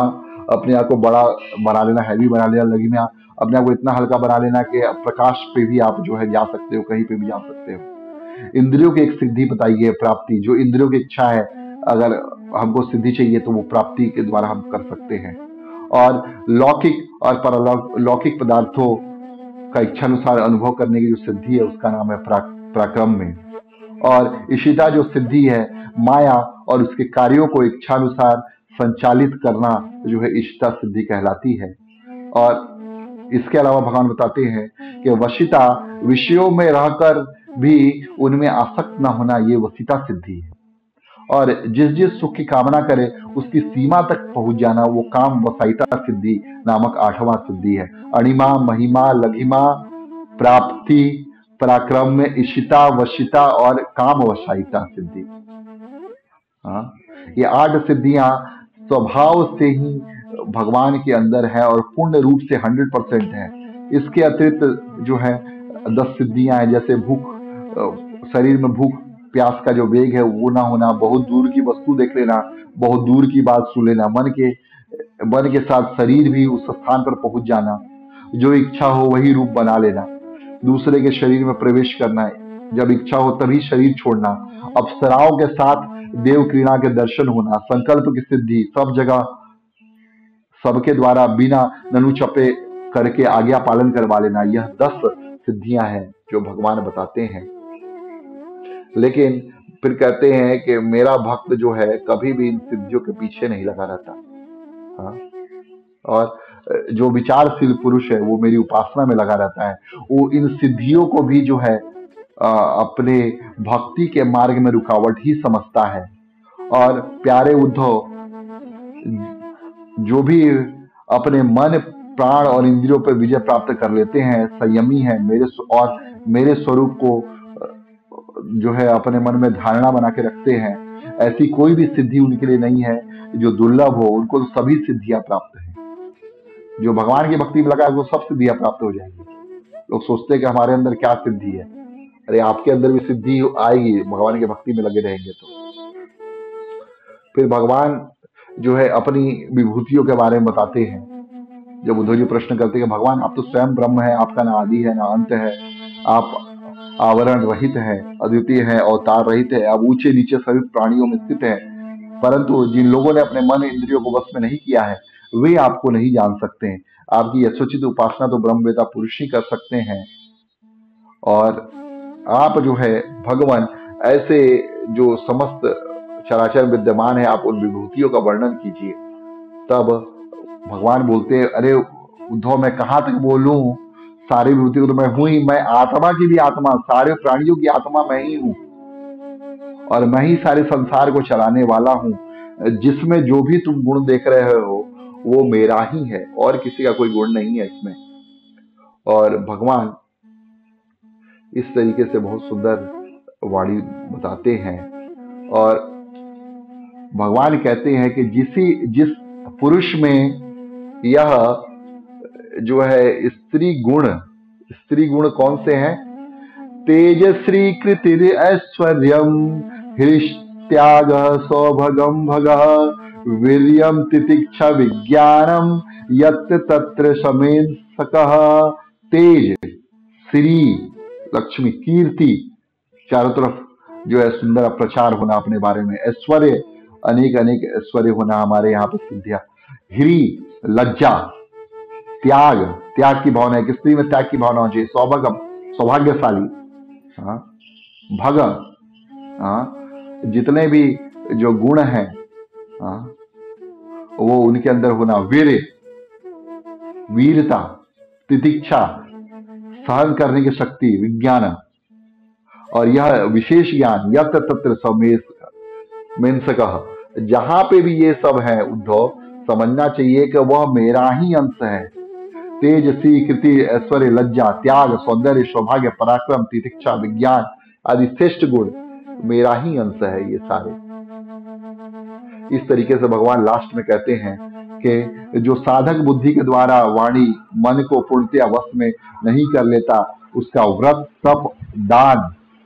अपने आप को बड़ा बना लेना, हैवी बना लेना, लघिमा अपने आप को इतना हल्का बना लेना कि प्रकाश पे भी आप जो है जा सकते हो, कहीं पे भी जा सकते हो। इंद्रियों की एक सिद्धि बताइए, प्राप्ति, जो इंद्रियों की इच्छा है, अगर हमको सिद्धि चाहिए तो वो प्राप्ति के द्वारा हम कर सकते हैं। और लौकिक और परलौकिक पदार्थों का इच्छानुसार अनुभव करने की जो सिद्धि है उसका नाम है पराक्रम में। और इशिता जो सिद्धि है, माया और उसके कार्यों को इच्छानुसार संचालित करना जो है इशिता सिद्धि कहलाती है। और इसके अलावा भगवान बताते हैं कि वशिता, विषयों में रहकर भी उनमें आसक्त न होना, ये वशिता सिद्धि है। और जिस जिस सुख की कामना करे उसकी सीमा तक पहुंच जाना, वो काम वसाइता सिद्धि नामक 8वां सिद्धि है। अणिमा, महिमा, लघिमा प्राप्ति, पराक्रम में इशिता, वशिता और काम वशायिता सिद्धि। हाँ, ये 8 सिद्धियां स्वभाव से ही भगवान के अंदर है और पूर्ण रूप से 100% है। इसके अतिरिक्त जो है 10 सिद्धियां हैं, जैसे शरीर में भूख प्यास का जो वेग है वो ना होना, बहुत दूर की वस्तु देख लेना, बहुत दूर की बात सुन लेना, मन के साथ शरीर भी उस स्थान पर पहुंच जाना, जो इच्छा हो वही रूप बना लेना, दूसरे के शरीर में प्रवेश करना, जब इच्छा हो तभी शरीर छोड़ना, अप्सराओं के साथ देव क्रीड़ा के दर्शन होना, संकल्प की सिद्धि, सब जगह सबके द्वारा बिना ननु चपे करके आज्ञा पालन करवा लेना। यह 10 सिद्धियां हैं जो भगवान बताते हैं। लेकिन फिर कहते हैं कि मेरा भक्त जो है कभी भी इन सिद्धियों के पीछे नहीं लगा रहता। हाँ? और जो विचारशील पुरुष है वो मेरी उपासना में लगा रहता है, वो इन सिद्धियों को भी जो है अपने भक्ति के मार्ग में रुकावट ही समझता है। और प्यारे उद्धव, जो भी अपने मन, प्राण और इंद्रियों पर विजय प्राप्त कर लेते हैं, संयमी है, मेरे स्वरूप को जो है अपने मन में धारणा बना के रखते हैं, ऐसी कोई भी सिद्धि उनके लिए नहीं है जो दुर्लभ हो। उनको तो सभी सिद्धियां प्राप्त है। जो भगवान की भक्ति में लगा है वो सब सिद्धियां प्राप्त हो जाएंगी। लोग सोचते हैं कि हमारे अंदर क्या सिद्धि है। अरे आपके अंदर भी सिद्धि आएगी भगवान की भक्ति में लगे रहेंगे तो। फिर भगवान जो है अपनी विभूतियों के बारे में बताते हैं। जब उद्धव जी प्रश्न करते हैं कि भगवान आप तो स्वयं ब्रह्म है, आपका ना आदि है ना अंत है, आप आवरण रहित है, अद्वितीय है, अवतार रहित है, आप ऊंचे नीचे सभी प्राणियों में स्थित है, परंतु जिन लोगों ने अपने मन इंद्रियों को वश में नहीं किया है वे आपको नहीं जान सकते हैं। आपकी यथोचित उपासना तो ब्रह्मवेता पुरुष ही कर सकते हैं। और आप जो है भगवान ऐसे जो समस्त चराचर विद्यमान है, आप उन विभूतियों का वर्णन कीजिए। तब भगवान बोलते हैं, अरे उद्धव मैं कहाँ तक बोलूं, सारी विभूतियों तो मैं हूं ही, मैं आत्मा की भी आत्मा, सारे प्राणियों की आत्मा मैं ही हूं और मैं ही सारे संसार को चलाने वाला हूं। जिसमें जो भी तुम गुण देख रहे हो वो मेरा ही है और किसी का कोई गुण नहीं है इसमें। और भगवान इस तरीके से बहुत सुंदर वाणी बताते हैं। और भगवान कहते हैं कि जिस पुरुष में यह जो है स्त्री गुण कौन से हैं? तेजश्री कृतिर ऐश्वर्यम हृष्त्याग सौभगम भगः वीर्यम तितिक्षा विज्ञानम यत्र तत्र समेन सकः। तेज, श्री, लक्ष्मी, कीर्ति, चारों तरफ जो है सुंदर प्रचार होना अपने बारे में, ऐश्वर्य, अनेक ऐश्वर्य होना हमारे यहाँ पे सिद्धियां, ह्री, लज्जा, त्याग की भावना है कि स्त्री में त्याग की भावना होनी चाहिए, सौभागम, सौभाग्यशाली, भग, जितने भी जो गुण हैं वो उनके अंदर होना, वीरता, तितिक्षा, सहन करने की शक्ति, विज्ञान, और यह विशेष ज्ञान, यत्र तत्र समेंसकः। जहां पे भी ये सब है उद्धव, समझना चाहिए कि वह मेरा ही अंश है। तेज, सी, कृति, ऐश्वर्य, लज्जा, त्याग, सौंदर्य, सौभाग्य, पराक्रम, तितिक्षा, विज्ञान आदि श्रेष्ठ गुण मेरा ही अंश है ये सारे। इस तरीके से भगवान लास्ट में कहते हैं कि जो साधक बुद्धि के द्वारा वाणी मन को पूर्णतया वश में नहीं कर लेता, उसका व्रत, तप, दान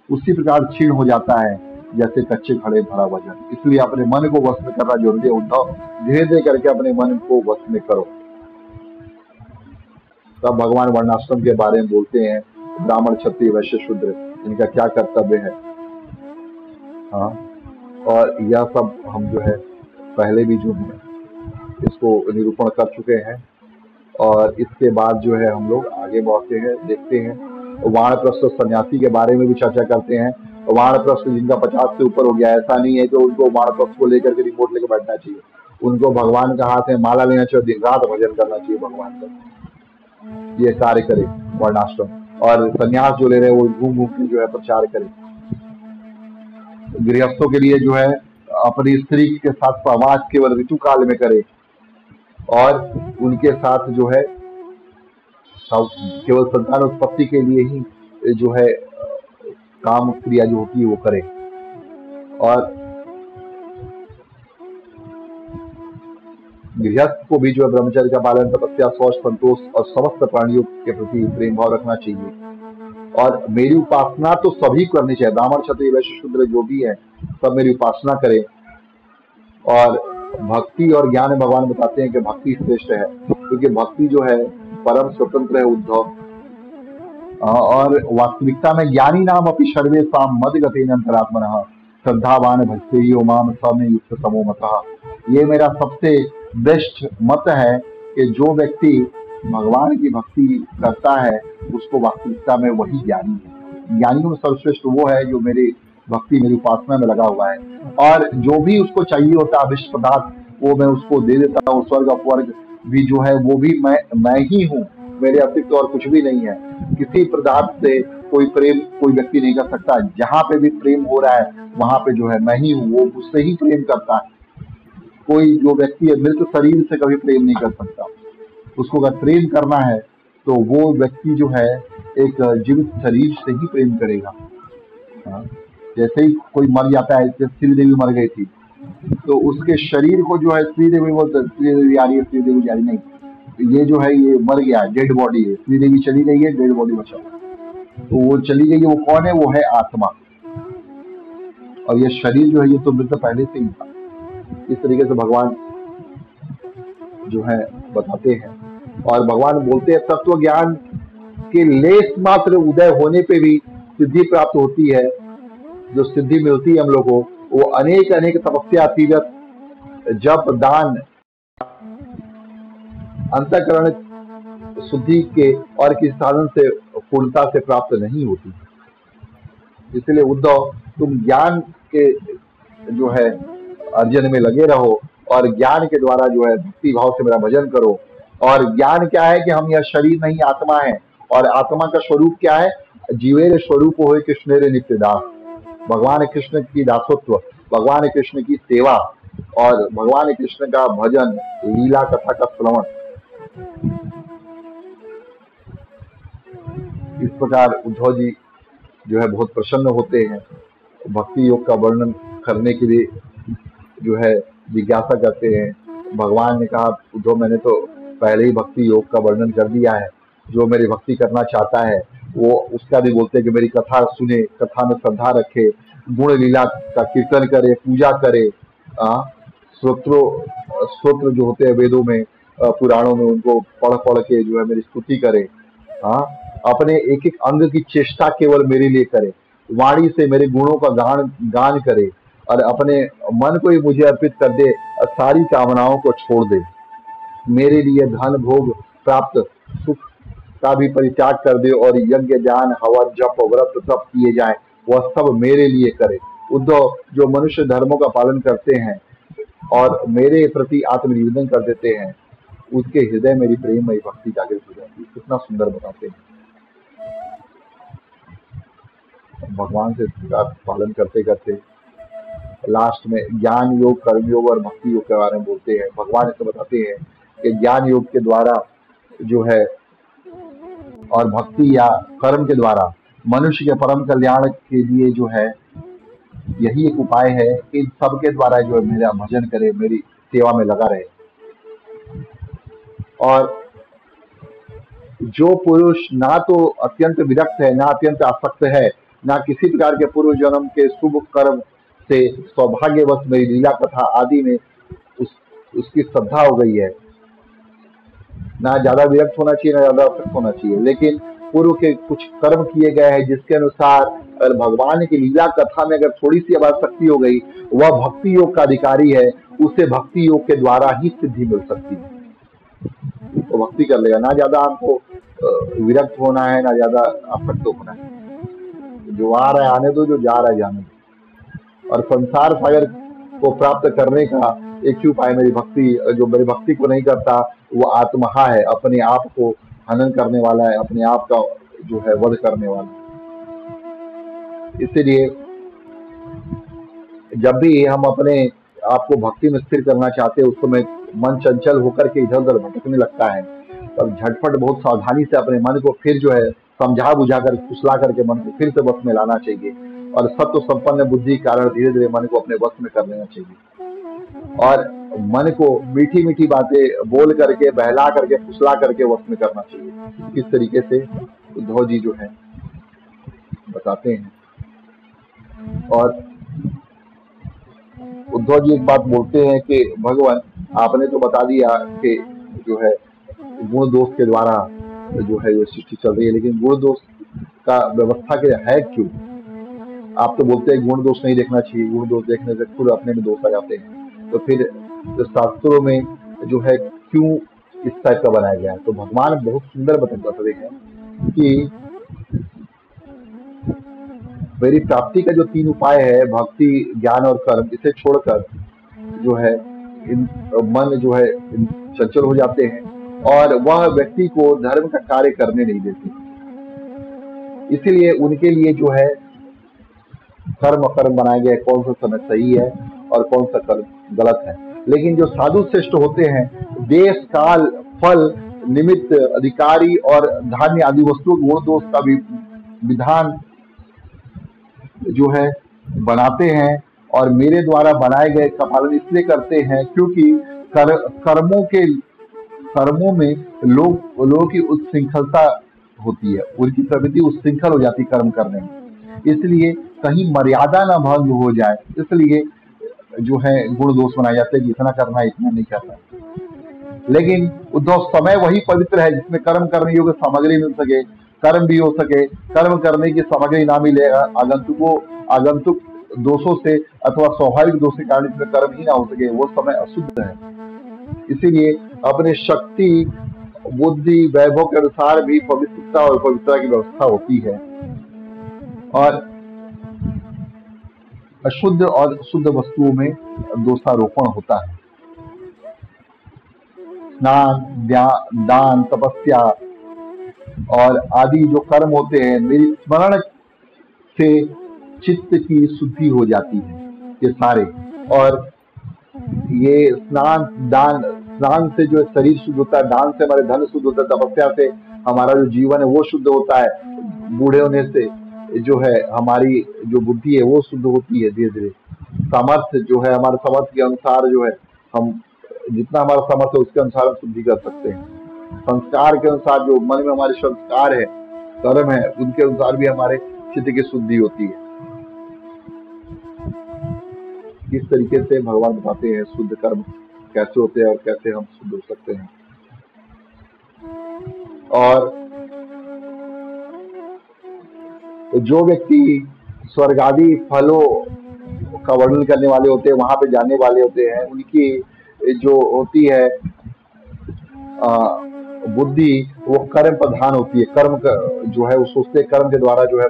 उसी प्रकार क्षीण हो जाता है जैसे कच्चे घड़े भरा वजन। इसलिए अपने मन को वश में करना जरूरी है उद्धव। धीरे धीरे करके अपने मन को वश में करो। तब भगवान वर्णाश्रम के बारे में बोलते हैं, ब्राह्मण, क्षत्रिय, वैश्य, शूद्र, इनका क्या कर्तव्य है। और यह सब हम जो है पहले भी जो है इसको निरूपण कर चुके हैं। और इसके बाद जो है हम लोग आगे बढ़ते हैं, देखते हैं वानप्रस्थ सन्यासी के बारे में भी चर्चा करते हैं। वानप्रस्थ जिनका 50 से ऊपर हो गया, ऐसा नहीं है कि उनको वानप्रस्थ को लेकर के रिमोट लेकर बैठना चाहिए। उनको भगवान का हाथ है, माला लेना चाहिए, दिन रात भजन करना चाहिए भगवान का। ये कार्य करे वर्णाश्रम। और सन्यास जो ले रहे हैं वो घूम घूम के जो है प्रचार करे। गृहस्थों के लिए जो है अपनी स्त्री के साथ सहवास केवल ऋतु काल में करे और उनके साथ जो है केवल संतान उत्पत्ति के लिए ही जो है काम क्रिया जो होती है वो करे। और गृहस्थ को भी जो है ब्रह्मचर्य का पालन, तपस्या, शौच, संतोष और समस्त प्राणियों के प्रति प्रेम भाव रखना चाहिए। और मेरी उपासना तो सभी करनी चाहिए, ब्राह्मण, क्षत्रिय, वैश्य, शूद्र जो भी है सब मेरी उपासना करें। और भक्ति और ज्ञान भगवान बताते हैं कि भक्ति श्रेष्ठ है, क्योंकि भक्ति जो है परम स्वतंत्र है उद्धव। और वास्तविकता में ज्ञानी नाम अपनी सर्वेषां मद्गतेन अंतरात्मनः श्रद्धावान भजते यो माम स मे युक्त तमो मतः। ये मेरा सबसे बेस्ट मत है कि जो व्यक्ति भगवान की भक्ति करता है उसको वास्तविकता में वही ज्ञानी है। ज्ञानियों में सर्वश्रेष्ठ वो है जो मेरी भक्ति, मेरी उपासना में लगा हुआ है। और जो भी उसको चाहिए होता है अभिष्ट पदार्थ वो मैं उसको दे देता हूँ। स्वर्ग अपवर्ग भी जो है वो भी मैं ही हूँ, मेरे अतिरिक्त और कुछ भी नहीं है। किसी पदार्थ से कोई प्रेम कोई व्यक्ति नहीं कर सकता। जहाँ पे भी प्रेम हो रहा है वहां पे जो है मैं ही हूँ, वो मुझसे ही प्रेम करता है। कोई जो व्यक्ति है मृत शरीर से कभी प्रेम नहीं कर सकता। उसको अगर प्रेम करना है तो वो व्यक्ति जो है एक जीवित शरीर से ही प्रेम करेगा। हाँ, जैसे ही कोई मर जाता है, जैसे श्रीदेवी मर गई थी तो उसके शरीर को जो है श्रीदेवी बोलते, श्रीदेवी आ रही है, श्रीदेवी जा रही नहीं, ये जो है ये मर गया, डेड बॉडी है। श्रीदेवी चली गई है, डेड बॉडी बचा, तो वो चली गई है, वो कौन है? वो है आत्मा। और ये शरीर जो है ये तो मृत पहले से ही था। इस तरीके से भगवान जो है बताते हैं। और भगवान बोलते हैं तत्व ज्ञान के लेस मात्र उदय होने पे भी सिद्धि प्राप्त होती है। जो सिद्धि मिलती है हम लोग को वो अनेक अनेक तपस्या, तीरथ, जप, दान, अंतःकरण शुद्धि के और किसी साधन से पूर्णता से प्राप्त नहीं होती। इसलिए उद्धव तुम ज्ञान के जो है अर्जन में लगे रहो और ज्ञान के द्वारा जो है भक्ति भाव से मेरा भजन करो। और ज्ञान क्या है कि हम यह शरीर नहीं आत्मा है। और आत्मा का स्वरूप क्या है? जीवेर स्वरूप हो कृष्णेर नित्यदास। भगवान कृष्ण की दासत्व, भगवान कृष्ण की सेवा और भगवान कृष्ण का भजन, लीला कथा का श्रवण। इस प्रकार उद्धव जी जो है बहुत प्रसन्न होते हैं। भक्ति योग का वर्णन करने के लिए जो है जिज्ञासा करते हैं। भगवान ने कहा उद्धव मैंने तो पहले ही भक्ति योग का वर्णन कर दिया है। जो मेरी भक्ति करना चाहता है वो उसका भी बोलते हैं कि मेरी कथा सुने, कथा में श्रद्धा रखे, गुण लीला का कीर्तन करे, पूजा करे। स्तोत्र जो होते हैं वेदों में, पुराणों में, उनको पढ़ पढ़ के जो है मेरी स्तुति करे। अपने एक एक अंग की चेष्टा केवल मेरे लिए करे, वाणी से मेरे गुणों का गान करे और अपने मन को ही मुझे अर्पित कर दे और सारी कामनाओं को छोड़ दे। मेरे लिए धन भोग प्राप्त सुख का भी परित्याग कर दे और यज्ञ, दान, हवन, जप, व्रत सब किए जाए वह सब मेरे लिए करे। उद्धव जो मनुष्य धर्मों का पालन करते हैं और मेरे प्रति आत्मनिवेदन कर देते हैं उसके हृदय मेरी प्रेममयी भक्ति जागृत हो जाती है। कितना सुंदर बताते हैं। भगवान से पालन करते करते लास्ट में ज्ञान योग, कर्म योग और भक्ति योग के बारे में बोलते हैं। भगवान ऐसे बताते हैं कि ज्ञान योग के द्वारा जो है और भक्ति या कर्म के द्वारा मनुष्य के परम कल्याण के लिए जो है यही एक उपाय है कि सबके द्वारा जो है मेरा भजन करे, मेरी सेवा में लगा रहे। और जो पुरुष ना तो अत्यंत विरक्त है, ना अत्यंत आसक्त है, ना किसी प्रकार के पूर्व जन्म के शुभ कर्म से सौभाग्यवश मेरी लीला कथा आदि में उसकी श्रद्धा हो गई है, ना ज्यादा विरक्त होना चाहिए ना ज्यादा आसक्त होना चाहिए, लेकिन पूर्व के कुछ कर्म किए गए हैं जिसके अनुसार अगर भगवान की लीला कथा में अगर थोड़ी सी आसक्ति हो गई, वह भक्ति योग का अधिकारी है, उसे भक्ति योग के द्वारा ही सिद्धि मिल सकती है। तो भक्ति कर लेगा, ना ज्यादा आपको विरक्त होना है ना ज्यादा आसक्त होना है। जो आ रहा है आने दो, जो जा रहा है जाने दो। और संसार सागर को प्राप्त करने का एक ही उपाय मेरी भक्ति। जो मेरी भक्ति को नहीं करता वो आत्महा है, अपने आप को हनन करने वाला है, अपने आप का जो है वध करने वाला। इसलिए जब भी हम अपने आप को भक्ति में स्थिर करना चाहते हैं उस समय मन चंचल होकर के इधर उधर भटकने लगता है। तब झटपट बहुत सावधानी से अपने मन को फिर जो है समझा बुझा कर फुसला करके मन को फिर से वश में लाना चाहिए, और सत्व संपन्न बुद्धि के कारण धीरे धीरे मन को अपने वश में कर लेना चाहिए, और मन को मीठी मीठी बातें बोल करके बहला करके फुसला करके वश में करना चाहिए। इस तरीके से उद्धव जी जो है बताते हैं। और उद्धव जी एक बात बोलते हैं कि भगवान आपने तो बता दिया कि जो है गुण दोष के द्वारा जो है ये सृष्टि चल रही है, लेकिन गुण दोष का व्यवस्था के है क्यों? आप तो बोलते हैं गुण दोष नहीं देखना चाहिए, गुण दोष देखने से खुद अपने में दोष आ जाते हैं, तो फिर तो शास्त्रों में जो है क्यों इस टाइप का बनाया गया है? तो भगवान बहुत सुंदर बताते हैं कि मेरी प्राप्ति का जो 3 उपाय है, भक्ति, ज्ञान और कर्म, इसे छोड़कर जो है इन मन जो है चंचल हो जाते हैं और वह व्यक्ति को धर्म का कार्य करने नहीं देते। इसीलिए उनके लिए जो है कर्म अकर्म बनाए गए, कौन सा समय सही है और कौन सा कर्म गलत है। लेकिन जो साधु श्रेष्ठ होते हैं, देश काल फल निमित्त अधिकारी और धान्य आदि वस्तुओं गुण दोष का भी विधान जो है बनाते हैं, और मेरे द्वारा बनाए गए का पालन इसलिए करते हैं क्योंकि कर्मों में लोगों की उच्छृंखलता होती है, उनकी प्रवृत्ति उच्छृंखल हो जाती कर्म करने में, इसलिए कहीं मर्यादा ना भंग हो जाए, इसलिए जो है गुण दोष बनाए जाते हैं कि इतना करना है इतना नहीं करना। लेकिन उद्धव समय वही पवित्र है जिसमें कर्म करने योग्य सामग्री मिल सके, कर्म भी हो सके, कर्म करने की सामग्री ना मिलेगा आगंतुक दोषों से अथवा स्वाभाविक दोष के कारण इसमें कर्म ही ना हो सके, वो समय अशुद्ध है। इसीलिए अपने शक्ति बुद्धि वैभव के अनुसार भी पवित्रता और पवित्रता की व्यवस्था होती है, और अशुद्ध और शुद्ध वस्तुओं में दोषारोपण होता है। स्नान, दान, तपस्या और आदि जो कर्म होते हैं, मेरी स्मरण से चित्त की शुद्धि हो जाती है ये सारे। और ये स्नान से जो शरीर शुद्ध होता है, दान से हमारे धन शुद्ध होता है, तपस्या से हमारा जो जीवन है वो शुद्ध होता है, बूढ़े होने से जो है हमारी जो बुद्धि है वो शुद्ध होती है धीरे धीरे। सामर्थ्य जो है हमारे सामर्थ्य के अनुसार जो है हम जितना हमारा सामर्थ्य है उसके अनुसार हम शुद्धि कर सकते हैं। संस्कार के अनुसार जो मन में हमारे संस्कार है, कर्म है, उनके अनुसार भी हमारे चित्त की शुद्धि होती है। इस तरीके से भगवान बताते हैं शुद्ध कर्म कैसे होते हैं और कैसे हम शुद्ध हो सकते हैं। और जो व्यक्ति स्वर्ग आदि फलों का वर्णन करने वाले होते हैं, वहां पे जाने वाले होते हैं, उनकी जो होती है बुद्धि वो कर्म प्रधान होती है। कर्म जो है वो सोचते कर्म के द्वारा जो है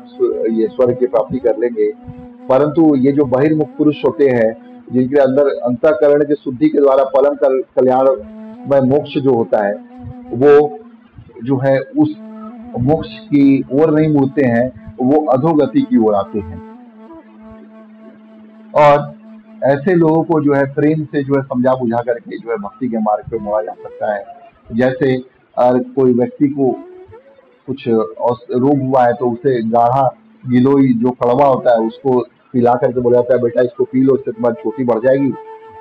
ये स्वर्ग की प्राप्ति कर लेंगे। परंतु ये जो बहिर्मुख पुरुष होते हैं, जिनके अंदर अंतःकरण की शुद्धि के द्वारा परम कल्याण में मोक्ष जो होता है, वो जो है उस मोक्ष की ओर नहीं मुड़ते हैं, वो अधोगति की ओर आते हैं। और ऐसे लोगों को जो है प्रेम से जो है समझा बुझा करके जो है भक्ति के मार्ग पे मोड़ा जा सकता है। जैसे कोई व्यक्ति को कुछ रोग हुआ है तो उसे गाढ़ा गिलोई जो कड़वा होता है उसको पिला करके बोला जाता है, बेटा इसको पी लो, इससे तुम्हारी छोटी बढ़ जाएगी।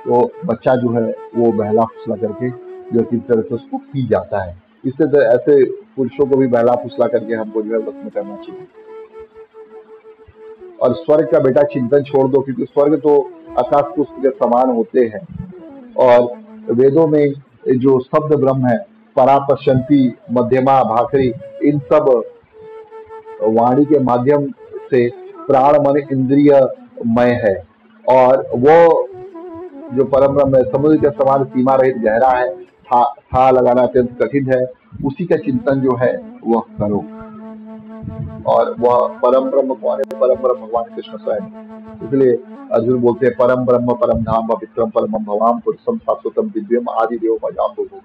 तो बच्चा जो है वो बहला फुसला करके जो किस तरह से उसको पी जाता है। इससे तो ऐसे पुरुषों को भी बहला फुसला करके हमको जो है वश में करना चाहिए। और स्वर्ग का बेटा चिंतन छोड़ दो, क्योंकि स्वर्ग तो आकाश पुष्प के समान होते हैं। और वेदों में जो शब्द ब्रह्म है, परा पश्यंती, मध्यमा, भाखरी, इन सब वाणी के माध्यम से प्राण मन इंद्रियमय है। और वो जो परम ब्रह्म है समुद्र के समान सीमा रहित गहरा है, था लगाना अत्यंत कठिन है, उसी का चिंतन जो है वह करो। और वह परम ब्रह्म कौन है? परम ब्रह्म भगवान कृष्ण स्वयं। इसलिए अर्जुन बोलते हैं परम ब्रह्म परम धाम पवित्रम परमम भवाम पुरुषम शाश्वतम दिव्यम आदि देव भजाम भो।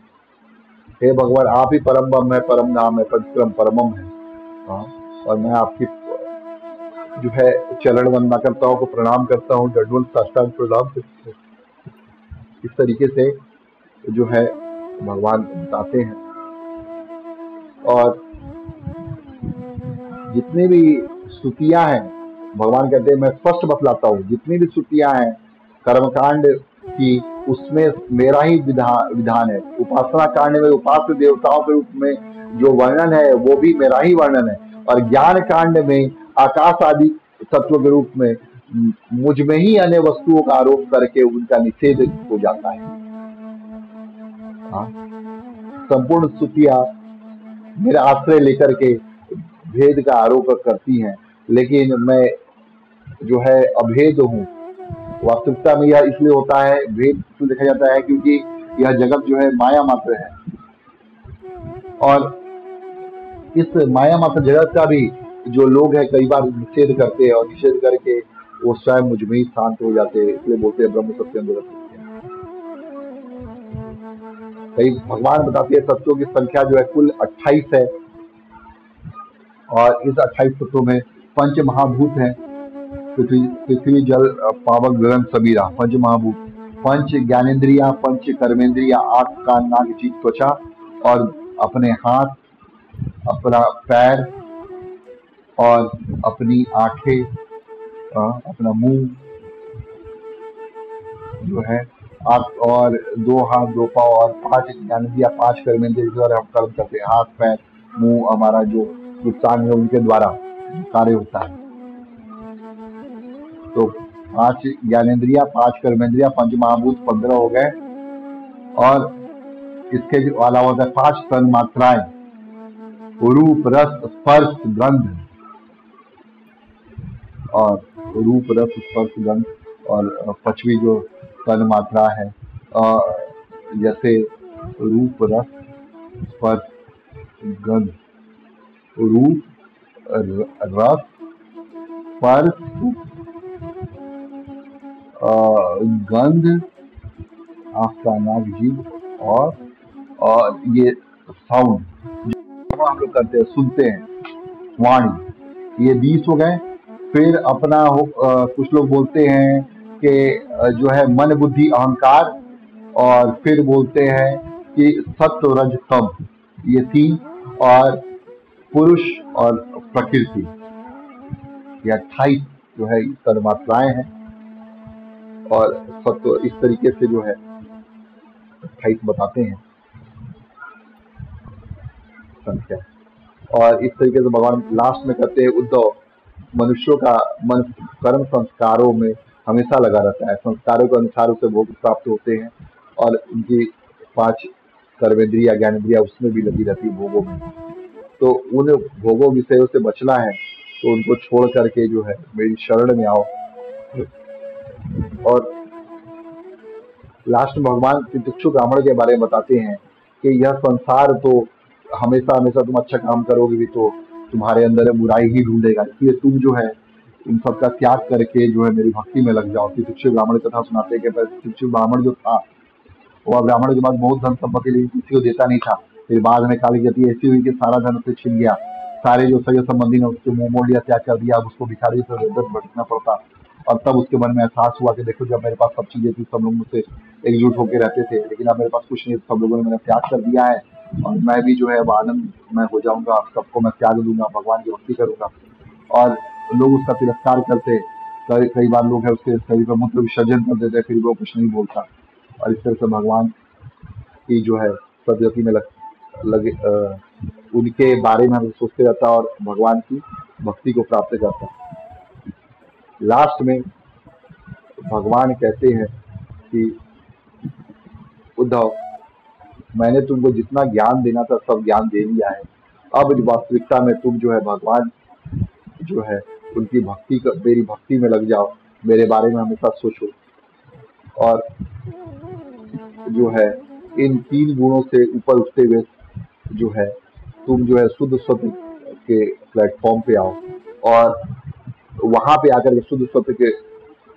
हे भगवान, आप ही परम ब्रह्म है, परम धाम है, पवित्रम परमम है। और मैं आपकी जो है चरण वंदना करता हूँ, को प्रणाम करता हूँ, दंडवत साष्टांग प्रणाम करता हूँ। इस तरीके से जो है भगवान बताते हैं। और जितनी भी स्तुतियां हैं, भगवान कहते हैं मैं स्पष्ट बतलाता हूँ, जितनी भी स्तुतियां हैं कर्मकांड की, उसमें मेरा ही विधान है। उपासना कांड में उपास्य देवताओं के रूप में जो वर्णन है वो भी मेरा ही वर्णन है, और ज्ञान कांड में आकाश आदि तत्व के रूप में मुझ में ही अन्य वस्तुओं का आरोप करके उनका निषेध हो जाता है। हाँ, संपूर्ण स्तुतियां मेरा आश्रय लेकर के भेद का आरोप करती हैं, लेकिन मैं जो है अभेद हूँ। वास्तविकता में यह इसलिए होता है, भेद इसलिए देखा जाता है क्योंकि यह जगत जो है माया मात्र है, और इस माया मात्र जगत का भी जो लोग हैं कई बार निषेध करते हैं, और निषेध करके वो स्वयं मुझ में ही शांत हो जाते हैं। इसलिए बोलते हैं ब्रह्म सत्यम जगत सत्यम। कई भगवान बताते हैं तत्वों की संख्या जो है कुल 28 है, और इस 28 तत्वों में पंच महाभूत हैं, पृथ्वी जल पावक गगन सबीरा, पंच महाभूत, पंच ज्ञानेन्द्रिया, पंच कर्मेंद्रिया, आंख कान नाक जीभ त्वचा, और अपने हाथ, अपना पैर, और अपनी आंखें, अपना मुंह जो है, और 2 हाथ 2 पाँव, और 5 ज्ञानेन्द्रिया, 5 कर्मेंद्रिय द्वारा हम कर्म करते हैं। हाथ पैर मुंह हमारा जो नुकसान है उनके द्वारा कार्य होता है। तो 5 ज्ञानेन्द्रिया, 5 कर्मेंद्रिया, पंच महाभूत 15 हो गए, और इसके जो अलावा होता है 5 तन मात्राएं, रूप रस स्पर्श गंध, और रूप रस स्पर्श गंध, और 5वीं जो तन मात्रा है, जैसे रूप रस स्पर्श गंध, रूप रस स्पर्श गंध, आँख का नाक जीभ, और ये साउंड जो हम लोग करते हैं, सुनते हैं, वाणी, ये 20 हो गए। फिर अपना कुछ लोग बोलते हैं कि जो है मन बुद्धि अहंकार, और फिर बोलते हैं कि सत्व रज तम, ये 3, और पुरुष और प्रकृति, ये 28 जो है तन्मात्राएं हैं, और सत्व इस तरीके से जो है 28 बताते हैं संख्या। और इस तरीके से भगवान लास्ट में कहते हैं उद्धव, मनुष्यों का मन कर्म संस्कारों में हमेशा लगा रहता है, संस्कारों के अनुसार उसे भोग प्राप्त होते हैं, और उनकी 5 कर्मेंद्रिया ज्ञानेन्द्रिया उसमें भी लगी रहती है भोगों में। तो उन भोगों विषयों से बचना है तो उनको छोड़ करके जो है मेरी शरण में आओ। और लास्ट में भगवान तितिक्षु ब्राह्मण के बारे में बताते हैं कि यह संसार तो हमेशा हमेशा तुम अच्छा काम करोगे भी तो तुम्हारे अंदर बुराई ही ढूंढेगा, इसलिए तुम जो है इन सब का त्याग करके जो है मेरी भक्ति में लग जाओ। तितिक्षु ब्राह्मण कथा सुनाते हैं कि तितिक्षु ब्राह्मण जो था वह ब्राह्मण के बाद बहुत धन संपत्ति लेकिन किसी को देता नहीं था। फिर बाद में काली गति ऐसी हुई कि सारा धन उससे छिन गया, सारे जो सगे संबंधी ने उसके मुंह मोड़ लिया, त्याग कर दिया, अब उसको भिखारी से भटकना पड़ता। और तब उसके मन में एहसास हुआ कि देखो जब मेरे पास सब चीजें थी, सब लोग मुझसे एकजुट होकर रहते थे, लेकिन अब मेरे पास कुछ नहीं, सब लोगों ने मेरा त्याग कर दिया है, और मैं भी जो है अब आनंद मैं हो जाऊंगा, सबको मैं त्याग दूंगा, भगवान की भक्ति करूंगा। और लोग उसका तिरस्कार करते, कई बार लोग है उसके शरीर पर मूत्र विसर्जन कर देते, फिर वो कुछ नहीं बोलता। और इस तरह से भगवान की जो है सदगति में लगे उनके बारे में हम सोचते रहता और भगवान की भक्ति को प्राप्त करता। लास्ट में भगवान कहते हैं कि उद्धव, मैंने तुमको जितना ज्ञान देना था सब ज्ञान दे दिया है, अब वास्तविकता में तुम जो है भगवान जो है उनकी भक्ति मेरी भक्ति में लग जाओ, मेरे बारे में हमेशा सोचो, और जो है इन 3 गुणों से ऊपर उठते हुए जो है तुम जो है शुद्ध सत्य के प्लेटफॉर्म पे आओ, और वहां पे आकर के शुद्ध सत्य के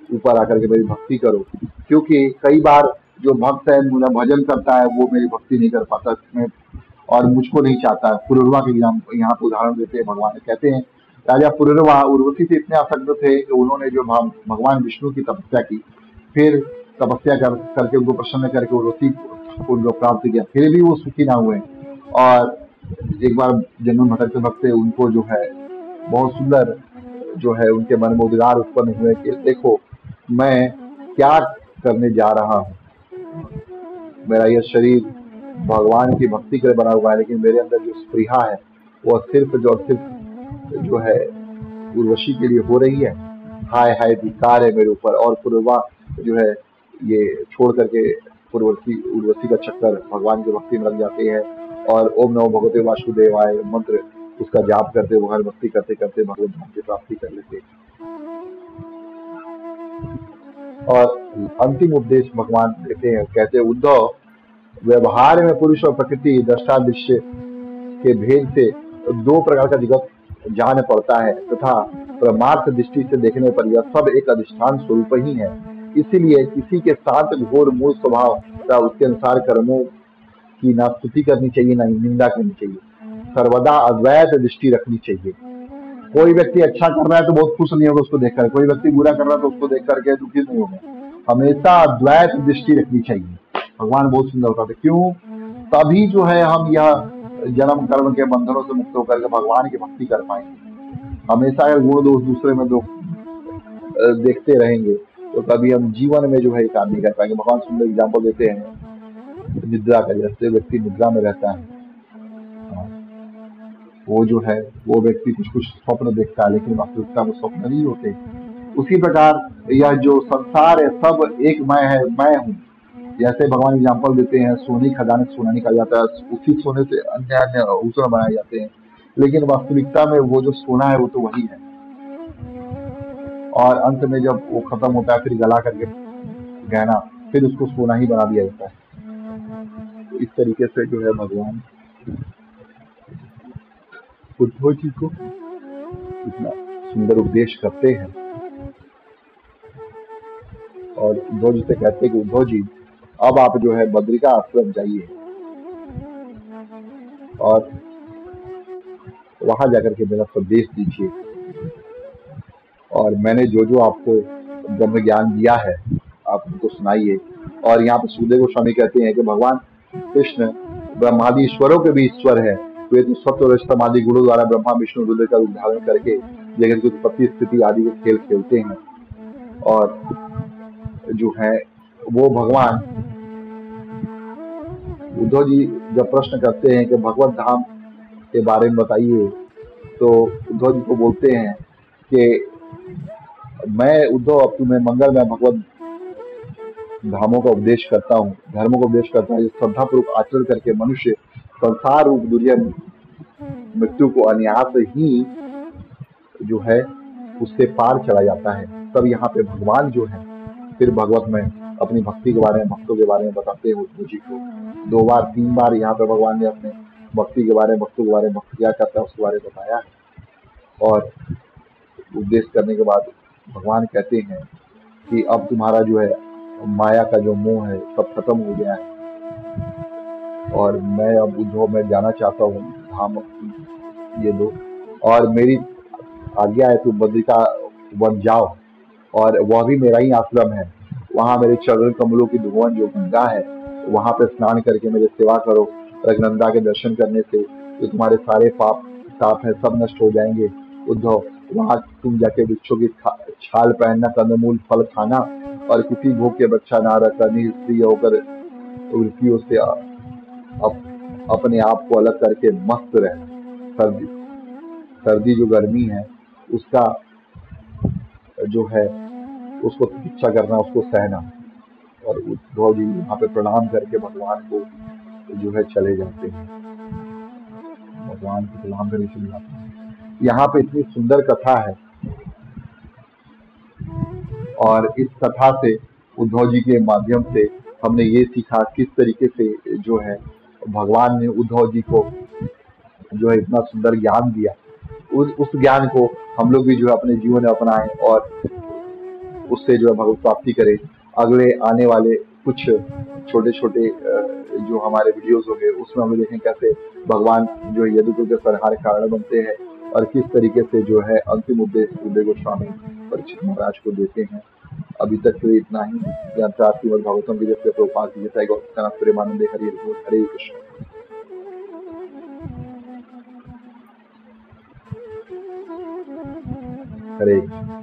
ऊपर आकर के मेरी भक्ति करो। क्योंकि कई बार जो भक्त है मेरा भजन करता है वो मेरी भक्ति नहीं कर पाता इसमें, और मुझको नहीं चाहता है। पुरुरवा के यहाँ पे उदाहरण देते हैं भगवान, कहते हैं राजा पुरुरवा उर्वशी से इतने आसक्त थे कि उन्होंने जो भगवान विष्णु की तपस्या की, फिर तपस्या करके उनको प्रसन्न करके उर्वशी उनको प्राप्त किया, फिर भी वो सुखी ना हुए, और एक बार जन्म भटकते भटकते उनको जो है बहुत सुंदर जो है उनके मन में उद्गार उत्पन्न हुए कि देखो मैं क्या करने जा रहा हूँ, मेरा यह शरीर भगवान की भक्ति के लिए बना हुआ है, लेकिन मेरे अंदर जो स्पृहा है वो सिर्फ जो है उर्वशी के लिए हो रही है। हाय हाय धिक्कार है मेरे ऊपर। और पूर्वा जो है ये छोड़ करके उर्वशी उर्वशी का चक्कर भगवान की भक्ति में लग जाते हैं और ओम नमो भगवते वासुदेवाय मंत्र उसका जाप करते भगवान भक्ति करते करते भगवत धाम की प्राप्ति कर लेते हैं। और अंतिम उपदेश भगवान देते हैं, कहते हैं उद्धव, व्यवहार में पुरुष और प्रकृति दृष्टा दृश्य के भेद से दो प्रकार का जगत जान पड़ता है तथा परमार्थ दृष्टि से देखने पर यह सब एक अधिष्ठान स्वरूप ही है। इसीलिए किसी के साथ घोर मूल स्वभाव तथा उसके अनुसार कर्मों की ना स्तुति करनी चाहिए ना निंदा करनी चाहिए, सर्वदा अद्वैत दृष्टि रखनी चाहिए। कोई व्यक्ति अच्छा कर रहा है तो बहुत खुश नहीं होगा उसको देखकर, कोई व्यक्ति बुरा कर रहा है तो उसको देख करके दुखी नहीं होगा। हमेशा अद्वैत दृष्टि रखनी चाहिए। भगवान बहुत सुंदर बताते क्यों, तभी जो है हम यह जन्म कर्म के बंधनों से मुक्त होकर के भगवान की भक्ति कर पाएंगे। हमेशा अगर गुण दोष दूसरे में देखते रहेंगे तो कभी हम जीवन में जो है काम नहीं कर पाएंगे। भगवान सुंदर एग्जाम्पल देते हैं निद्रा का, जैसे व्यक्ति निद्रा में रहता है वो जो है वो व्यक्ति कुछ कुछ स्वप्न देखता है लेकिन वास्तविकता में स्वप्न नहीं होते। उसी प्रकार यह जो संसार है सब एक मैं है, मैं हूँ। जैसे भगवान एग्जाम्पल देते हैं सोने खजाने सोना निकाला जाता है, उसी सोने से अन्य अन्य भूषण बनाए जाते हैं, लेकिन वास्तविकता में वो जो सोना है वो तो वही है। और अंत में जब वो खत्म होता है फिर गला करके गहना फिर उसको सोना ही बना दिया जाता है। तो इस तरीके से जो है भगवान उद्धव जी को इतना सुंदर उपदेश करते हैं और उद्धव जी से कहते हैं कि उद्धव जी अब आप जो है बद्रिका आश्रम जाइए और वहां जाकर के मेरा संदेश दीजिए और मैंने जो जो आपको ब्रह्म ज्ञान दिया है आप उनको सुनाइए। और यहाँ पे सुखदेव गोस्वामी कहते हैं कि भगवान कृष्ण ब्रह्मादि ईश्वरों के भी ईश्वर है, वे तो सत्व रजतम आदि गुणों द्वारा ब्रह्मा विष्णु रुद्र का रूप धारण करके जगत की उत्पत्ति स्थिति आदि के खेल खेलते हैं। और जो है वो भगवान उद्धव जी जब प्रश्न करते हैं कि भगवत धाम के बारे में बताइए तो उद्धव जी को बोलते हैं कि मैं उद्धव अब तुम्हें मंगलमय भगवत धामों का उपदेश करता हूँ, धर्मों का उपदेश करता हूँ। श्रद्धापूर्वक आचरण करके मनुष्य संसार रूप दुर्जन मृत्यु को अनायास ही जो है उससे पार चला जाता है। तब यहाँ पे भगवान जो है फिर भगवत में अपनी भक्ति के बारे में भक्तों के बारे में बताते हैं उद्धव जी को। 2 बार 3 बार यहाँ पे भगवान ने अपने भक्ति के बारे में भक्तों के बारे में भक्त क्या करता है उसके बारे में बताया है। और उपदेश करने के बाद भगवान कहते हैं कि अब तुम्हारा जो है माया का जो मोह है सब खत्म हो गया है और मैं अब उद्धव में जाना चाहता हूँ धाम ये दो और मेरी आज्ञा है तुम बद्रिका वन जाओ और वह भी मेरा ही आश्रम है। वहाँ मेरे चरण कमलों की धुवन जो गंगा है वहाँ पे स्नान करके मेरे सेवा करो। रघुनंदा के दर्शन करने से तो तुम्हारे सारे पाप ताप है सब नष्ट हो जाएंगे। उद्धव वहाँ तुम जाके वृक्षों की छाल पहनना, कंदमूल फल खाना और किसी भोग के बच्चा ना रखकर निष्क्रिय होकर वृत्तियों से अपने आप को अलग करके मस्त रहे। सर्दी जो गर्मी है उसका जो है उसको प्रतीक्षा करना, उसको सहना। और उद्धव जी वहाँ पे प्रणाम करके भगवान को जो है चले जाते हैं, भगवान को प्रणाम करके चले जाते हैं। यहाँ पे इतनी सुंदर कथा है और इस कथा से उद्धव जी के माध्यम से हमने ये सीखा किस तरीके से जो है भगवान ने उद्धव जी को जो है इतना सुंदर ज्ञान दिया। उस ज्ञान को हम लोग भी जो है अपने जीवन में अपनाएं और उससे जो है भगवत प्राप्ति करें। अगले आने वाले कुछ छोटे छोटे जो हमारे वीडियोस होंगे उसमें हम लोग देखें कैसे भगवान जो है यदुकुल के संहार कारण बनते हैं और किस तरीके से जो है अंतिम उपदेश सुखदेव गोस्वामी परीक्षित महाराज को देते हैं। अभी तक के लिए इतना ही। भगवतम विजय प्रभुपाद की जय। गौतम प्रेमानंद हरि हरे कृष्ण। हरे कृष्ण।